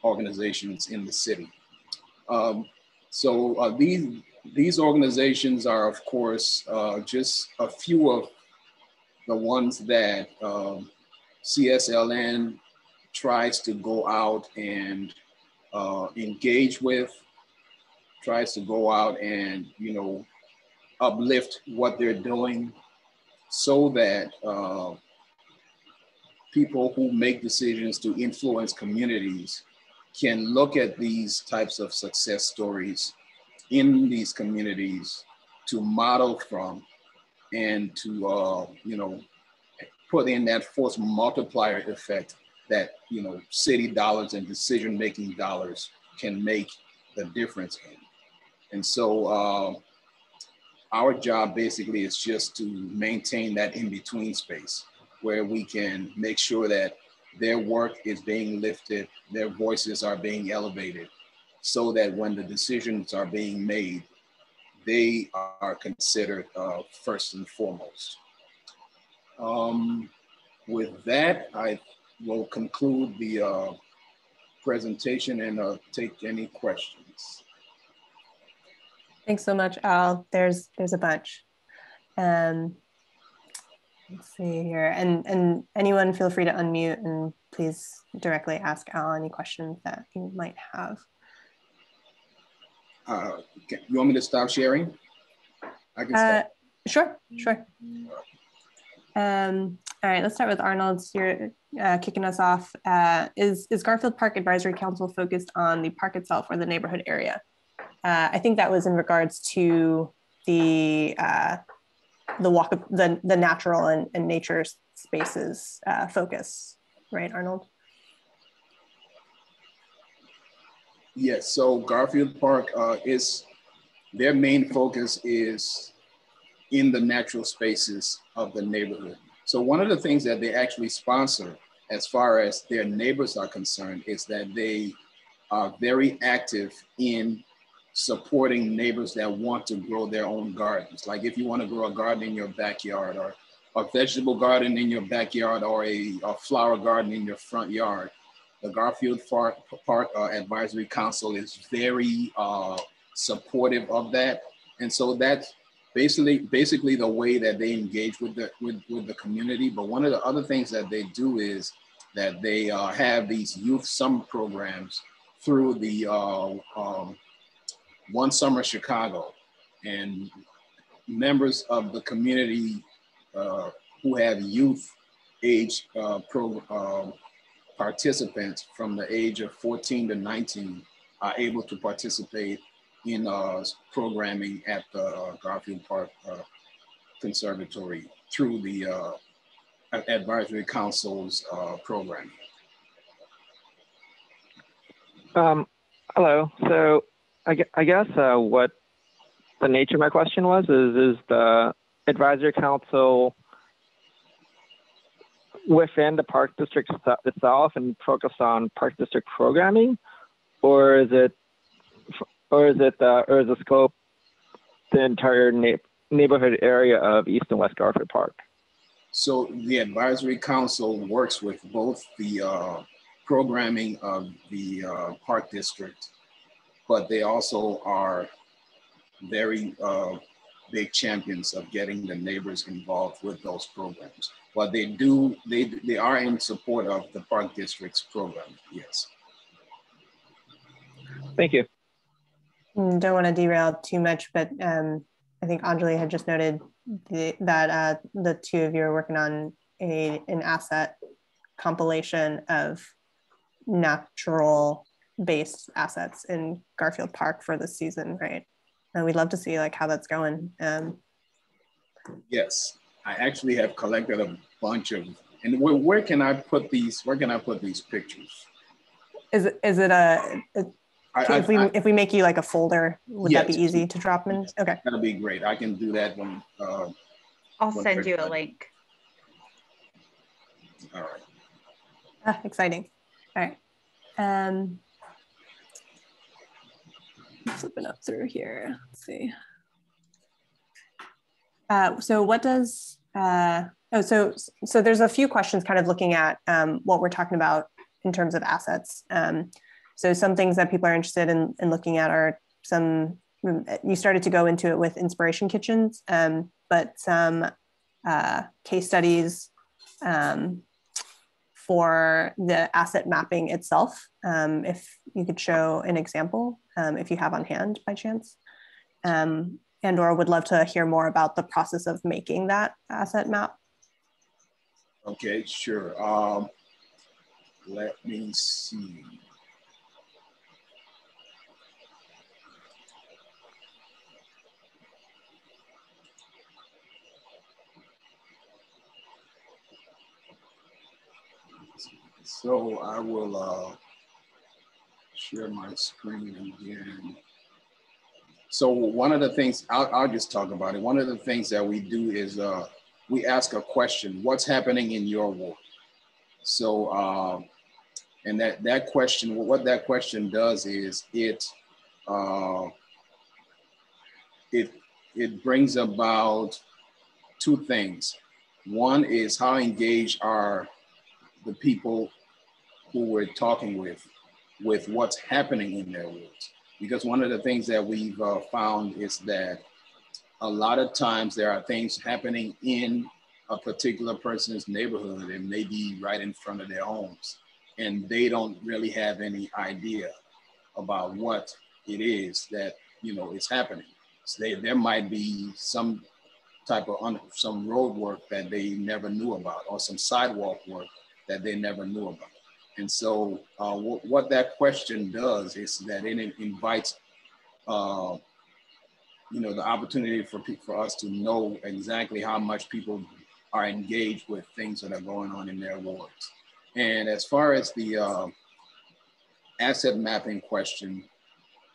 Speaker 9: organizations in the city. These organizations are, of course, just a few of the ones that CSLN tries to go out and engage with, tries to go out and, you know, uplift what they're doing so that people who make decisions to influence communities can look at these types of success stories in these communities to model from and to, you know, put in that force multiplier effect that, you know, city dollars and decision-making dollars can make the difference in. And so our job basically is just to maintain that in-between space where we can make sure that their work is being lifted, their voices are being elevated, so that when the decisions are being made, they are considered first and foremost. With that, I will conclude the presentation and take any questions.
Speaker 4: Thanks so much, Al. There's a bunch. Let's see here, and anyone feel free to unmute and please directly ask Al any questions that you might have.
Speaker 9: You want me to stop sharing? I can stop.
Speaker 4: Sure. All right, let's start with Arnold. So you're kicking us off. Is Garfield Park Advisory Council focused on the park itself or the neighborhood area? I think that was in regards to the natural and nature spaces focus, right, Arnold?
Speaker 9: Yes, so Garfield Park their main focus is in the natural spaces of the neighborhood. So one of the things that they actually sponsor as far as their neighbors are concerned is that they are very active in supporting neighbors that want to grow their own gardens. Like if you want to grow a garden in your backyard or a vegetable garden in your backyard or a flower garden in your front yard, the Garfield Park Advisory Council is very supportive of that. And so that's basically the way that they engage with the community. But one of the other things that they do is that they have these youth summer programs through the One Summer Chicago, and members of the community who have youth age participants from the age of 14 to 19 are able to participate in programming at the Garfield Park Conservatory through the Advisory Council's programming.
Speaker 12: Hello. So I guess what the nature of my question was is the Advisory Council within the Park District itself and focused on Park District programming, or is the scope the entire neighborhood area of East and West Garfield Park?
Speaker 9: So the Advisory Council works with both the programming of the Park District, but they also are very big champions of getting the neighbors involved with those programs. But they are in support of the Park District's program, yes.
Speaker 12: Thank you.
Speaker 4: Don't want to derail too much, but I think Anjali had just noted that the two of you are working on an asset compilation of natural based assets in Garfield Park for this season, right? And we'd love to see like how that's going.
Speaker 9: Yes, I actually have collected a bunch of, and where can I put these? Where can I put these pictures?
Speaker 4: Is it if we make you like a folder, would that be easy to drop in? Okay,
Speaker 9: that'll be great. I can do that when.
Speaker 10: I'll send you a link.
Speaker 9: All right.
Speaker 4: Exciting. All right. Flipping up through here. Let's see. So what does, so there's a few questions kind of looking at what we're talking about in terms of assets. So some things that people are interested in looking at are some, you started to go into it with inspiration kitchens, but some case studies for the asset mapping itself. If you could show an example, if you have on hand by chance. And or would love to hear more about the process of making that asset map.
Speaker 9: Okay, sure. Let me see. So I will share my screen again. So one of the things, I'll just talk about it. One of the things that we do is we ask a question: what's happening in your ward? So, and that question, what that question does is it brings about two things. One is how engaged are the people who we're talking with what's happening in their wards. Because one of the things that we've found is that a lot of times there are things happening in a particular person's neighborhood and maybe right in front of their homes, and they don't really have any idea about what it is that, you know, is happening. So there might be some type of some road work that they never knew about, or some sidewalk work that they never knew about. And so what that question does is that it invites, you know, the opportunity for us to know exactly how much people are engaged with things that are going on in their wards. And as far as the asset mapping question,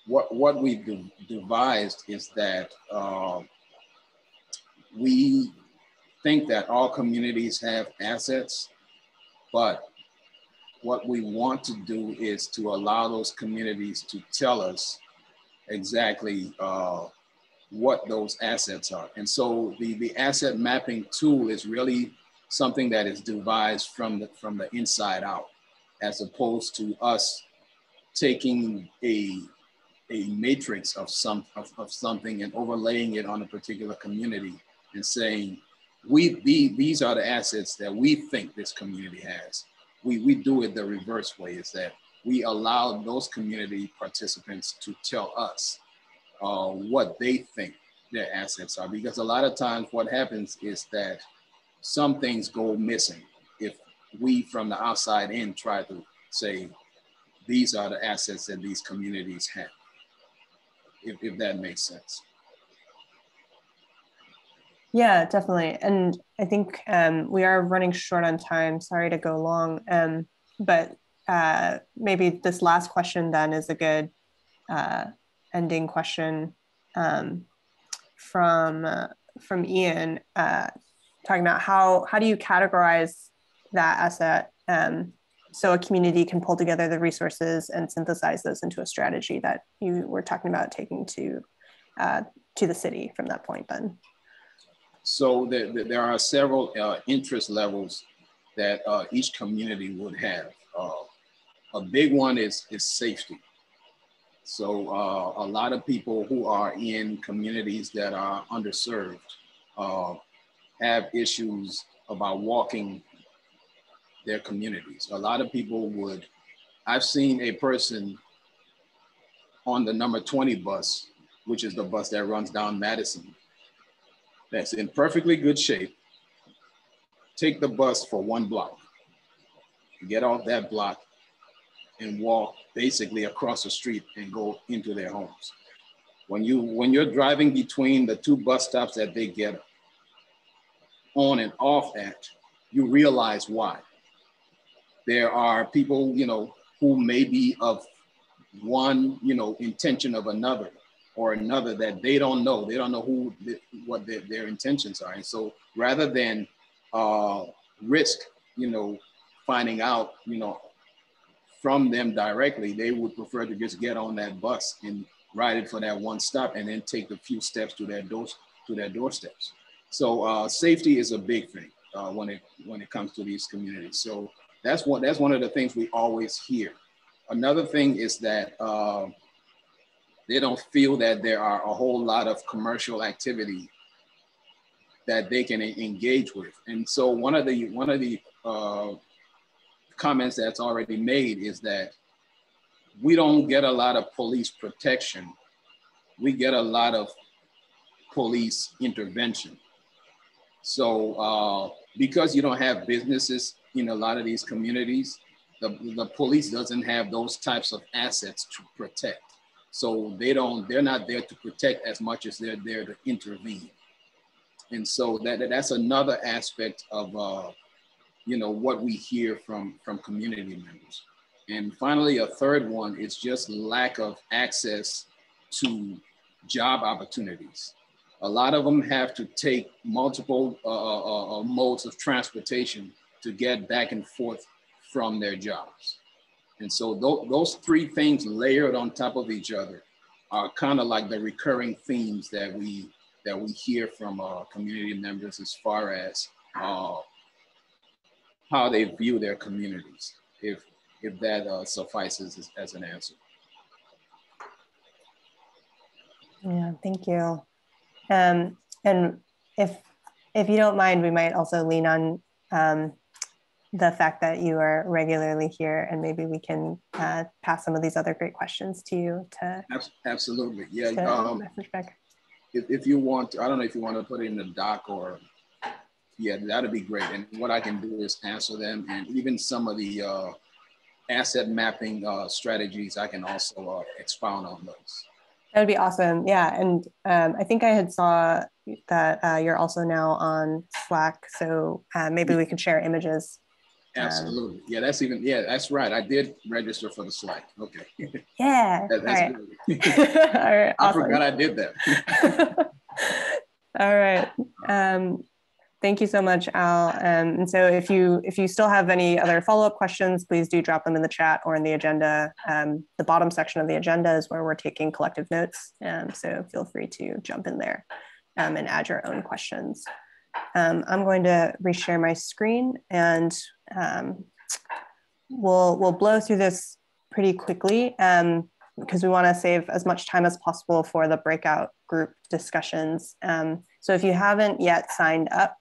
Speaker 9: what we've devised is that we think that all communities have assets, but what we want to do is to allow those communities to tell us exactly what those assets are. And so the asset mapping tool is really something that is devised from the inside out, as opposed to us taking a matrix of something and overlaying it on a particular community and saying, these are the assets that we think this community has. We do it the reverse way, is that we allow those community participants to tell us what they think their assets are. Because a lot of times what happens is that some things go missing if we from the outside in try to say, these are the assets that these communities have, if that makes sense.
Speaker 4: Yeah, definitely. And I think we are running short on time. Sorry to go long, but maybe this last question then is a good ending question from Ian, talking about how do you categorize that asset so a community can pull together the resources and synthesize those into a strategy that you were talking about taking to the city from that point then.
Speaker 9: So there are several interest levels that each community would have. A big one is safety. So a lot of people who are in communities that are underserved have issues about walking their communities. A lot of people I've seen a person on the number 20 bus, which is the bus that runs down Madison, that's in perfectly good shape, take the bus for 1 block, get off that block and walk basically across the street and go into their homes. When you're driving between the 2 bus stops that they get on and off at, you realize why. There are people, you know, who may be of one, you know, intention of another, or another that they don't know. They don't know what their intentions are. And so rather than risk, you know, finding out, you know, from them directly, they would prefer to just get on that bus and ride it for that one stop and then take a few steps to their doorsteps. So safety is a big thing when it comes to these communities. So that's one of the things we always hear. Another thing is that they don't feel that there are a whole lot of commercial activity that they can engage with. And so one of the comments that's already made is that we don't get a lot of police protection. We get a lot of police intervention. So because you don't have businesses in a lot of these communities, the police doesn't have those types of assets to protect. So they're not there to protect as much as they're there to intervene. And so that's another aspect of you know, what we hear from community members. And finally, a third one is just lack of access to job opportunities. A lot of them have to take multiple modes of transportation to get back and forth from their jobs. And so those three things layered on top of each other are kind of like the recurring themes that we hear from community members as far as how they view their communities, if that suffices as an answer.
Speaker 4: Yeah, thank you. And if you don't mind, we might also lean on the fact that you are regularly here, and maybe we can pass some of these other great questions to you to
Speaker 9: absolutely, yeah.
Speaker 4: Message back.
Speaker 9: If you want, I don't know if you want to put it in the doc or, yeah, that'd be great. And what I can do is answer them, and even some of the asset mapping strategies, I can also expound on those.
Speaker 4: That would be awesome. Yeah, and I think I had saw that you're also now on Slack, so maybe we can share images.
Speaker 9: Absolutely. Yeah, that's right. I did register for the Slack. Okay.
Speaker 4: Yeah.
Speaker 9: That's
Speaker 4: right.
Speaker 9: good.
Speaker 4: All right. Awesome.
Speaker 9: I forgot I did that.
Speaker 4: All right. Thank you so much, Al. And so if you still have any other follow-up questions, please do drop them in the chat or in the agenda. The bottom section of the agenda is where we're taking collective notes. So feel free to jump in there and add your own questions. I'm going to reshare my screen, and we'll blow through this pretty quickly because we want to save as much time as possible for the breakout group discussions. So if you haven't yet signed up,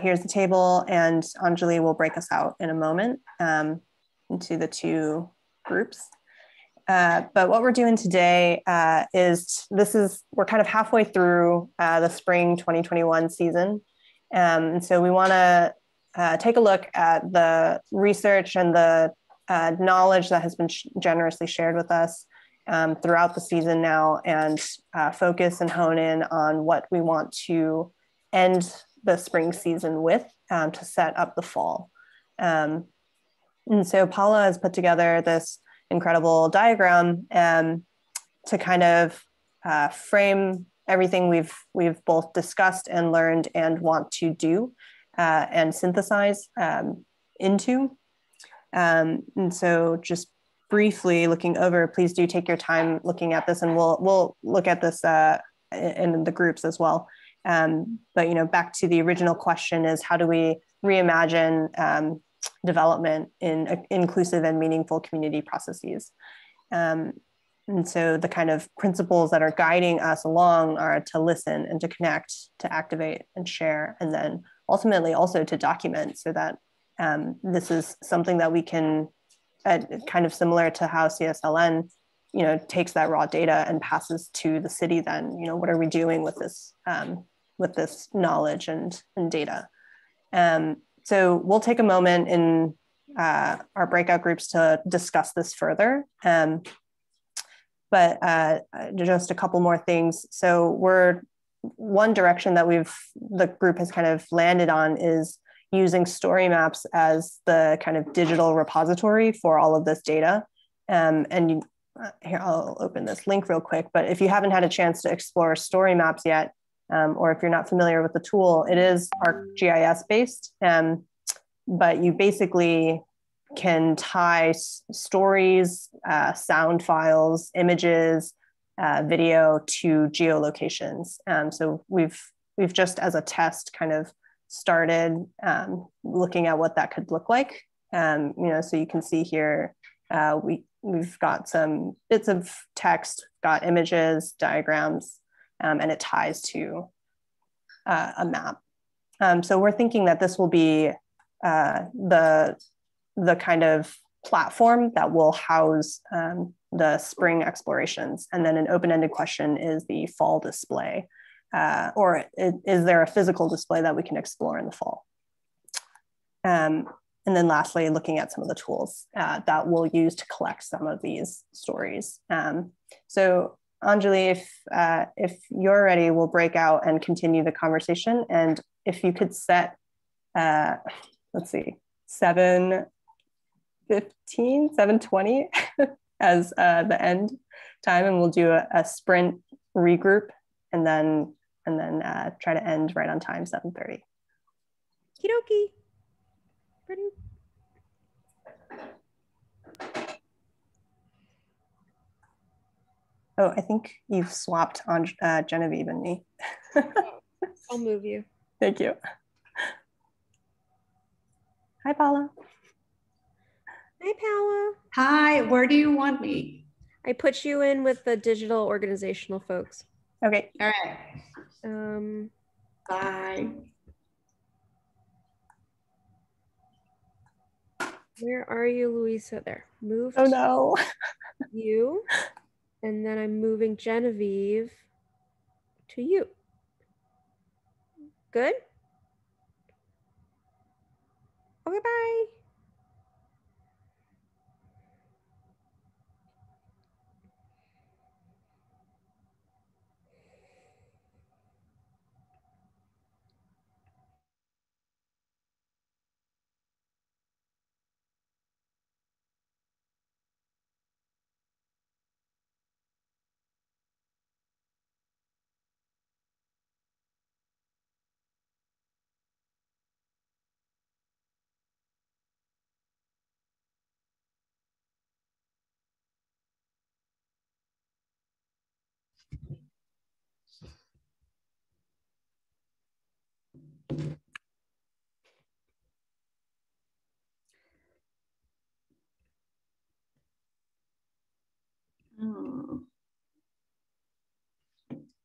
Speaker 4: here's the table, and Anjali will break us out in a moment into the two groups. But what we're doing today we're kind of halfway through the spring 2021 season. And so we want to take a look at the research and the knowledge that has been generously shared with us throughout the season now, and focus and hone in on what we want to end the spring season with to set up the fall. And so Paula has put together this incredible diagram to kind of frame everything we've both discussed and learned and want to do and synthesize into. And so just briefly looking over, please do take your time looking at this, and we'll look at this in the groups as well. But back to the original question is, how do we reimagine development in inclusive and meaningful community processes? And so the kind of principles that are guiding us along are to listen and to connect, to activate and share, and then ultimately also to document, so that this is something that we can, kind of similar to how CSLN, takes that raw data and passes to the city. Then, what are we doing with this knowledge and data? So we'll take a moment in our breakout groups to discuss this further. But just a couple more things. So one direction that the group has kind of landed on is using story maps as the kind of digital repository for all of this data. And here, I'll open this link real quick, but if you haven't had a chance to explore story maps yet, or if you're not familiar with the tool, it is ArcGIS based. but you basically can tie stories, sound files, images, video to geolocations. So we've just as a test kind of started looking at what that could look like. So you can see here, we've got some bits of text, got images, diagrams, and it ties to a map. So we're thinking that this will be the kind of platform that will house the spring explorations. And then an open-ended question is the fall display, or is there a physical display that we can explore in the fall? And then lastly, looking at some of the tools that we'll use to collect some of these stories. So Anjali, if you're ready, we'll break out and continue the conversation. And if you could set, let's see, 7:15, 7:20 as the end time, and we'll do a sprint regroup, and then try to end right on time, 7:30.
Speaker 13: Kidoki.
Speaker 4: Oh, I think you've swapped on Genevieve and me.
Speaker 13: I'll move you.
Speaker 4: Thank you. Hi, Paula.
Speaker 13: Hi, Paula.
Speaker 17: Hi, where do you want me?
Speaker 13: I put you in with the digital organizational folks.
Speaker 4: Okay.
Speaker 17: All right. Bye.
Speaker 13: Where are you, Louisa? There. Move.
Speaker 4: Oh, no.
Speaker 13: You. And then I'm moving Genevieve to you. Good? Okay, bye.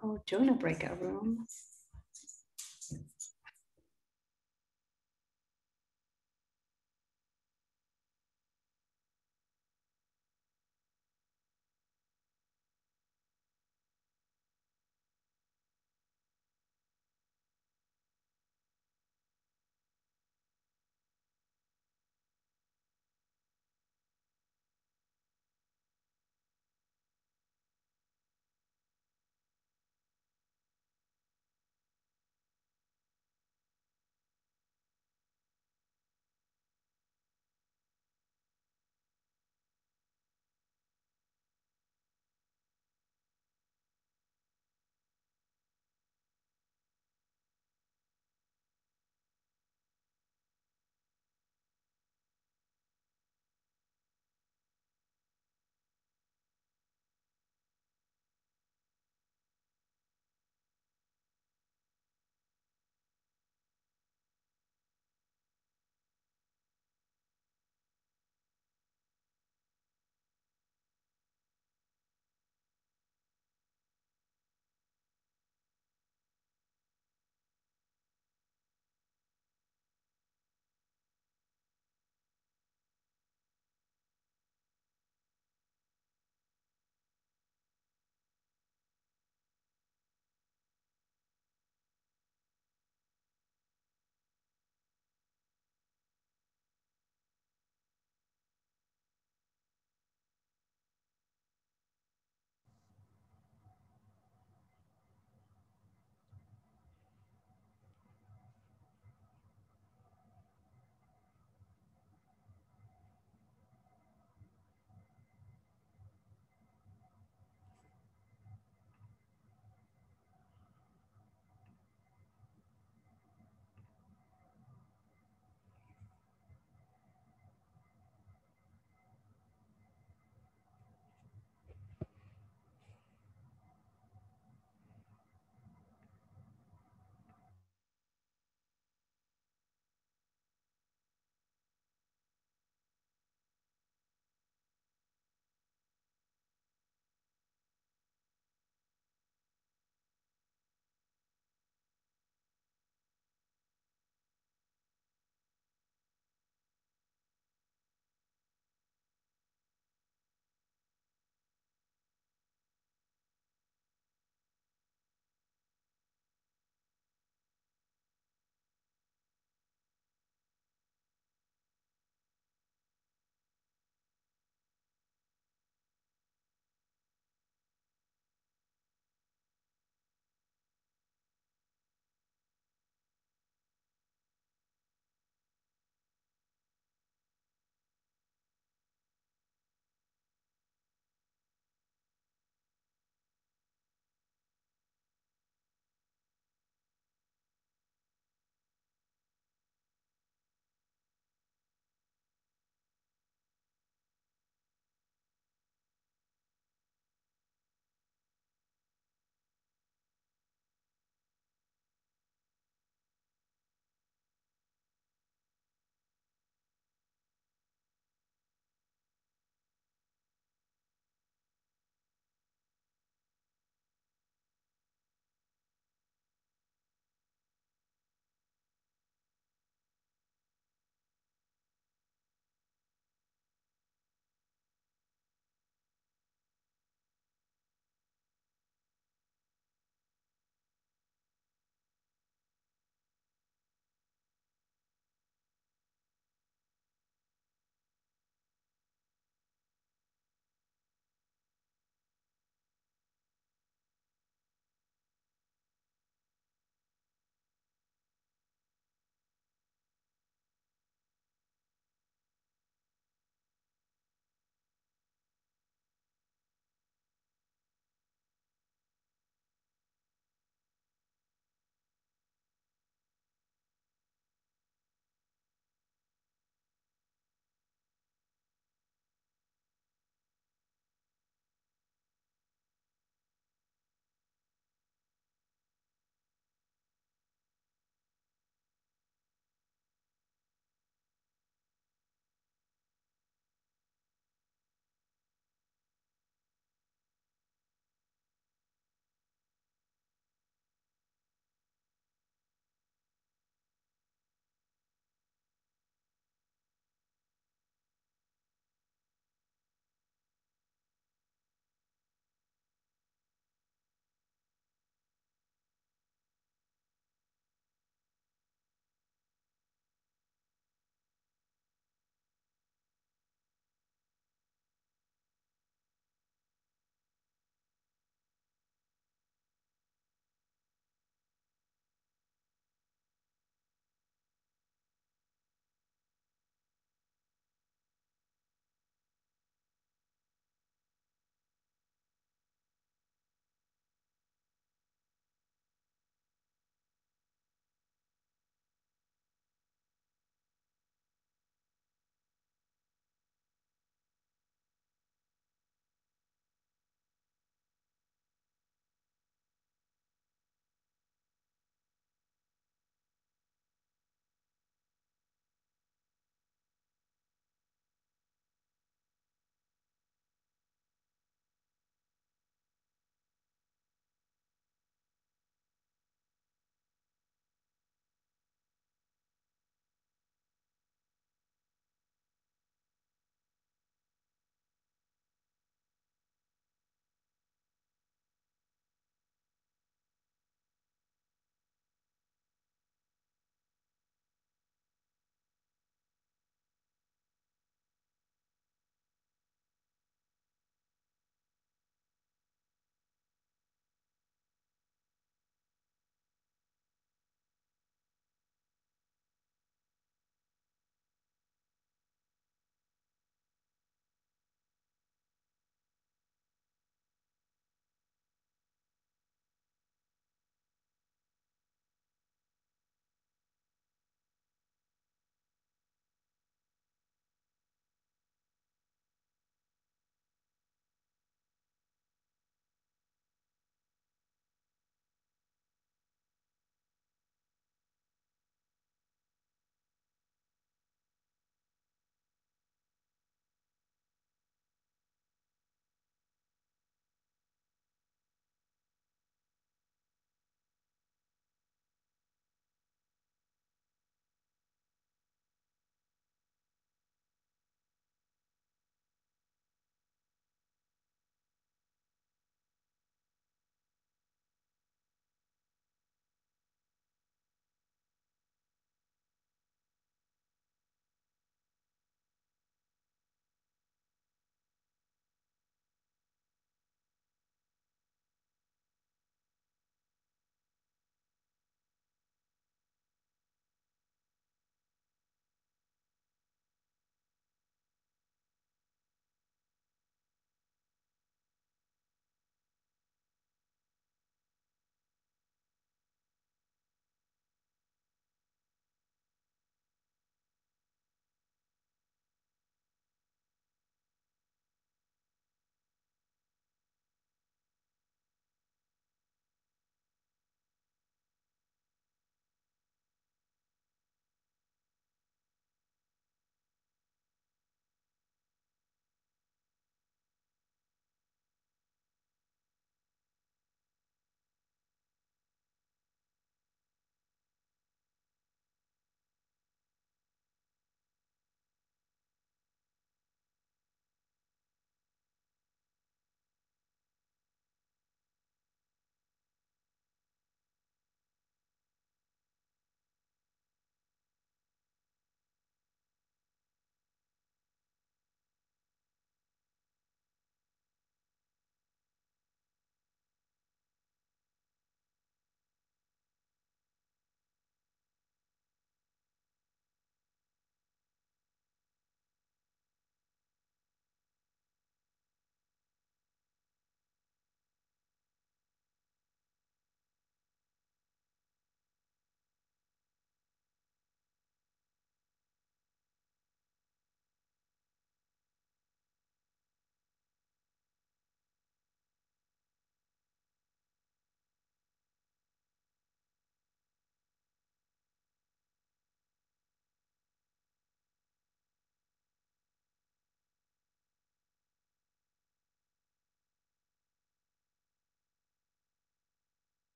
Speaker 17: Oh, join a breakout room.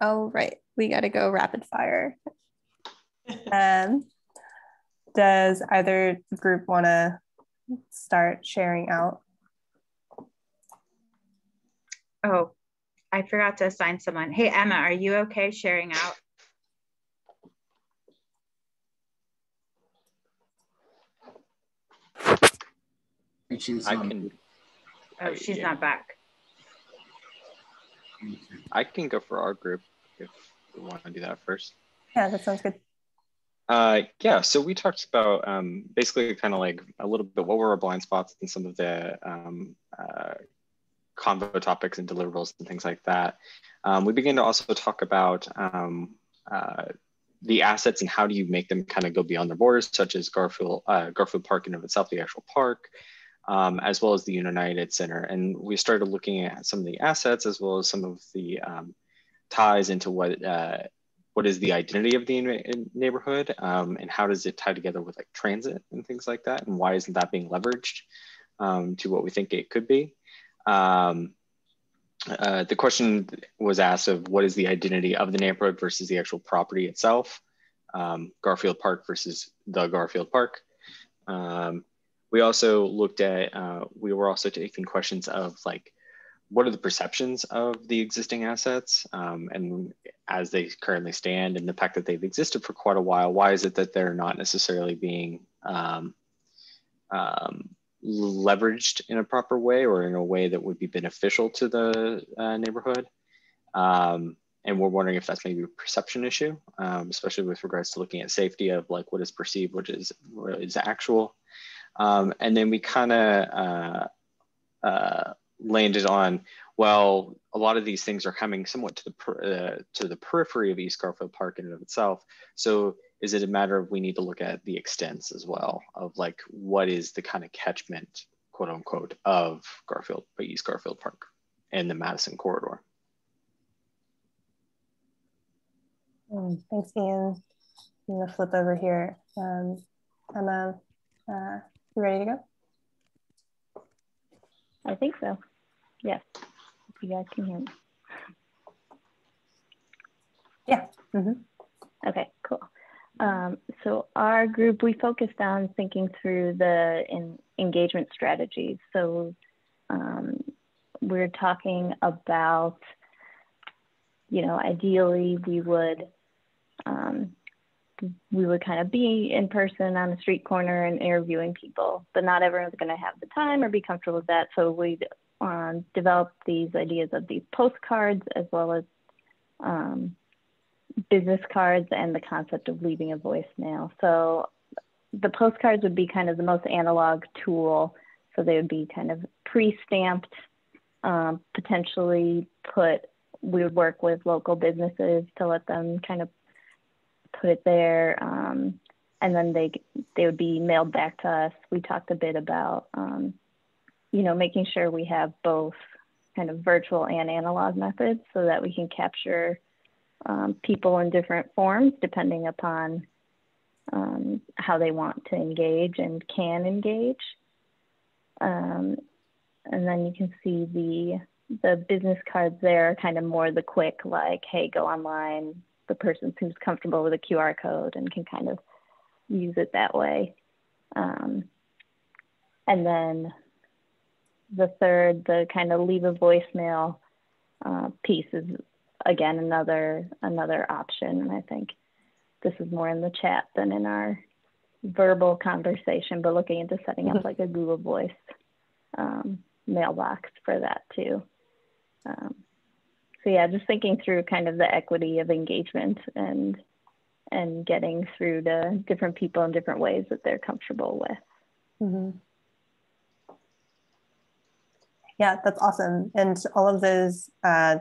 Speaker 4: Oh, right. We got to go rapid fire. Does either group want to start sharing out?
Speaker 10: Oh, I forgot to assign someone. Hey, Emma, are you okay sharing out?
Speaker 1: I can.
Speaker 10: Oh, she's
Speaker 1: yeah.
Speaker 10: not back.
Speaker 1: I can go for our group if we want to do that first.
Speaker 4: Yeah, that sounds good.
Speaker 1: Yeah, so we talked about basically kind of like a little bit what were our blind spots and some of the convo topics and deliverables and things like that. We began to also talk about the assets and how do you make them kind of go beyond their borders, such as Garfield Park in of itself, the actual park, as well as the United Center. And we started looking at some of the assets as well as some of the ties into what is the identity of the neighborhood and how does it tie together with like transit and things like that, and why isn't that being leveraged to what we think it could be. The question was asked of what is the identity of the neighborhood versus the actual property itself, Garfield Park versus the Garfield Park. We also looked at, we were also taking questions of like, what are the perceptions of the existing assets and as they currently stand, and the fact that they've existed for quite a while, why is it that they're not necessarily being leveraged in a proper way or in a way that would be beneficial to the neighborhood? And we're wondering if that's maybe a perception issue, especially with regards to looking at safety of like what is perceived, what is actual. And then we kind of landed on, well, a lot of these things are coming somewhat to the periphery of East Garfield Park in and of itself. So is it a matter of we need to look at the extents as well of like what is the kind of catchment, quote unquote, of Garfield, East Garfield Park and the Madison corridor?
Speaker 4: Thanks, Ian. I'm gonna flip over here. Emma, you ready to go?
Speaker 6: I think so. Yes, if you guys can hear me.
Speaker 4: Yeah.
Speaker 6: Okay, cool. So our group, we focused on thinking through the engagement strategies. So we're talking about, ideally we would kind of be in person on the street corner and interviewing people, but not everyone's going to have the time or be comfortable with that. So we developed these ideas of these postcards as well as business cards and the concept of leaving a voicemail. So the postcards would be kind of the most analog tool. So they would be kind of pre-stamped, potentially we would work with local businesses to let them kind of put it there. And then they would be mailed back to us. We talked a bit about, making sure we have both kind of virtual and analog methods so that we can capture people in different forms depending upon how they want to engage and can engage. And then you can see the business cards there are kind of more the quick, like, hey, go online. The person seems comfortable with a QR code and can kind of use it that way. And then the third, the kind of leave a voicemail piece is, again, another option. And I think this is more in the chat than in our verbal conversation, but looking into setting up like a Google Voice mailbox for that too. So yeah, just thinking through kind of the equity of engagement and getting through to different people in different ways that they're comfortable with.
Speaker 4: Yeah, that's awesome. And all of those,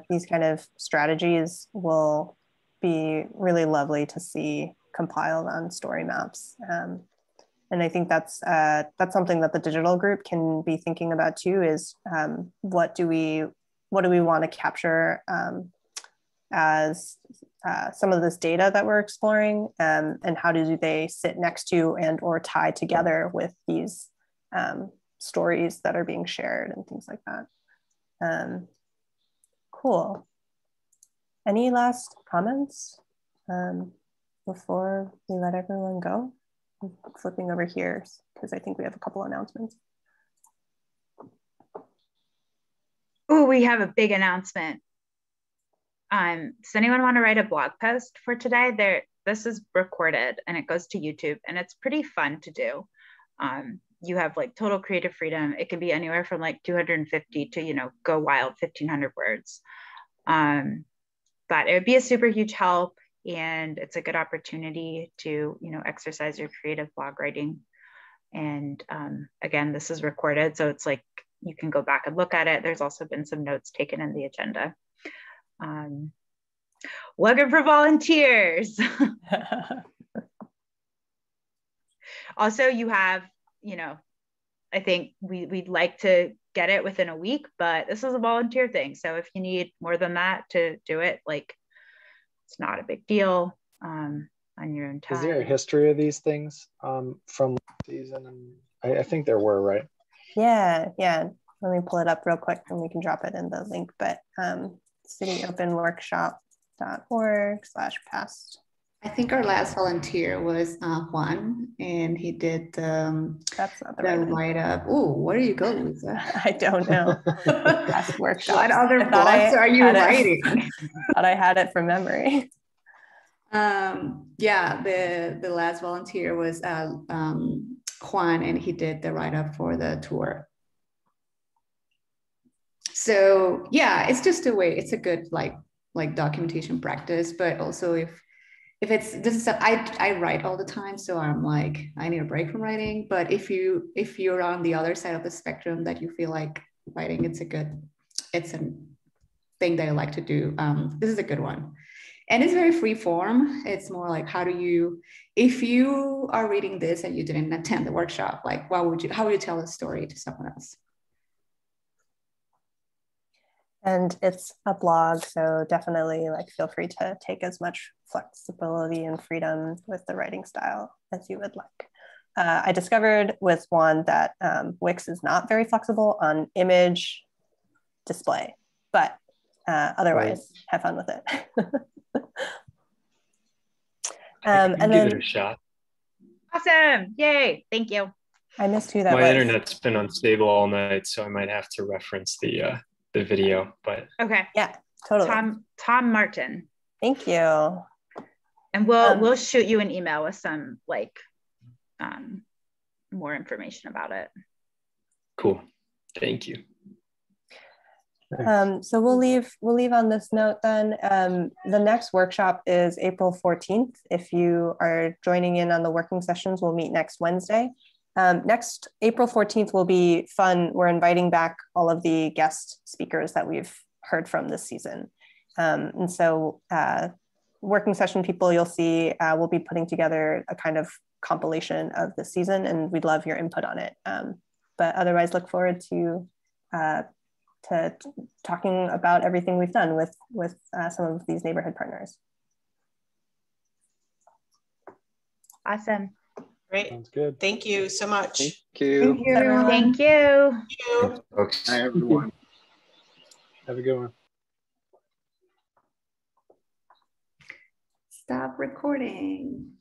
Speaker 4: these kind of strategies will be really lovely to see compiled on story maps. And I think that's something that the digital group can be thinking about too, is what do we want to capture as some of this data that we're exploring, and how do they sit next to and or tie together with these stories that are being shared and things like that. Cool. Any last comments before we let everyone go? I'm flipping over here because I think we have a couple announcements.
Speaker 10: Oh, we have a big announcement. Does anyone want to write a blog post for today? This is recorded and it goes to YouTube, and it's pretty fun to do. You have like total creative freedom. It can be anywhere from like 250 to, you know, go wild 1,500 words. But it would be a super huge help, and it's a good opportunity to, you know, exercise your creative blog writing. And again, this is recorded, so it's like you can go back and look at it. There's also been some notes taken in the agenda. Looking for volunteers. Also, you have, you know, I think we'd like to get it within a week, but this is a volunteer thing. So if you need more than that to do it, like, it's not a big deal on your own time.
Speaker 2: Is there a history of these things from season? And I think there were, right?
Speaker 4: Yeah. Let me pull it up real quick and we can drop it in the link. But cityopenworkshop.org/past.
Speaker 17: I think our last volunteer was Juan, and he did
Speaker 4: that's not the right
Speaker 17: write-up. Oh, where do you go, Lisa?
Speaker 4: I don't know. Past workshops.
Speaker 17: What other blogs are you writing?
Speaker 4: Thought I had it from memory.
Speaker 17: Yeah, the last volunteer was Juan, and he did the write-up for the tour. So yeah, it's just a way. It's a good like documentation practice, but also if it's this is stuff I write all the time, so I'm like I need a break from writing. But if you're on the other side of the spectrum that you feel like writing, it's a thing that I like to do. This is a good one, and it's very free form. It's more like how you are reading this and you didn't attend the workshop, like how would you tell a story to someone else?
Speaker 4: And it's a blog, so definitely like feel free to take as much flexibility and freedom with the writing style as you would like. I discovered with Juan that Wix is not very flexible on image display, but otherwise have fun with it.
Speaker 7: And then give it a shot.
Speaker 10: Awesome, yay, thank you.
Speaker 4: I missed who that was.
Speaker 7: My internet's been unstable all night, so I might have to reference the video, but
Speaker 10: okay,
Speaker 4: yeah, totally.
Speaker 10: Tom Martin.
Speaker 4: Thank you.
Speaker 10: And we'll shoot you an email with some like more information about it.
Speaker 7: Cool, thank you.
Speaker 4: So we'll leave on this note then. The next workshop is April 14th. If you are joining in on the working sessions, we'll meet next Wednesday. Next April 14th will be fun. We're inviting back all of the guest speakers that we've heard from this season. And so working session people you'll see, we'll be putting together a kind of compilation of the season, and we'd love your input on it. But otherwise look forward to talking about everything we've done with some of these neighborhood partners.
Speaker 10: Awesome.
Speaker 3: Great.
Speaker 2: Sounds good.
Speaker 3: Thank you so much.
Speaker 1: Thank you.
Speaker 10: Thank you, everyone. Thank you.
Speaker 9: Hi, everyone.
Speaker 2: Have a good one.
Speaker 17: Stop recording.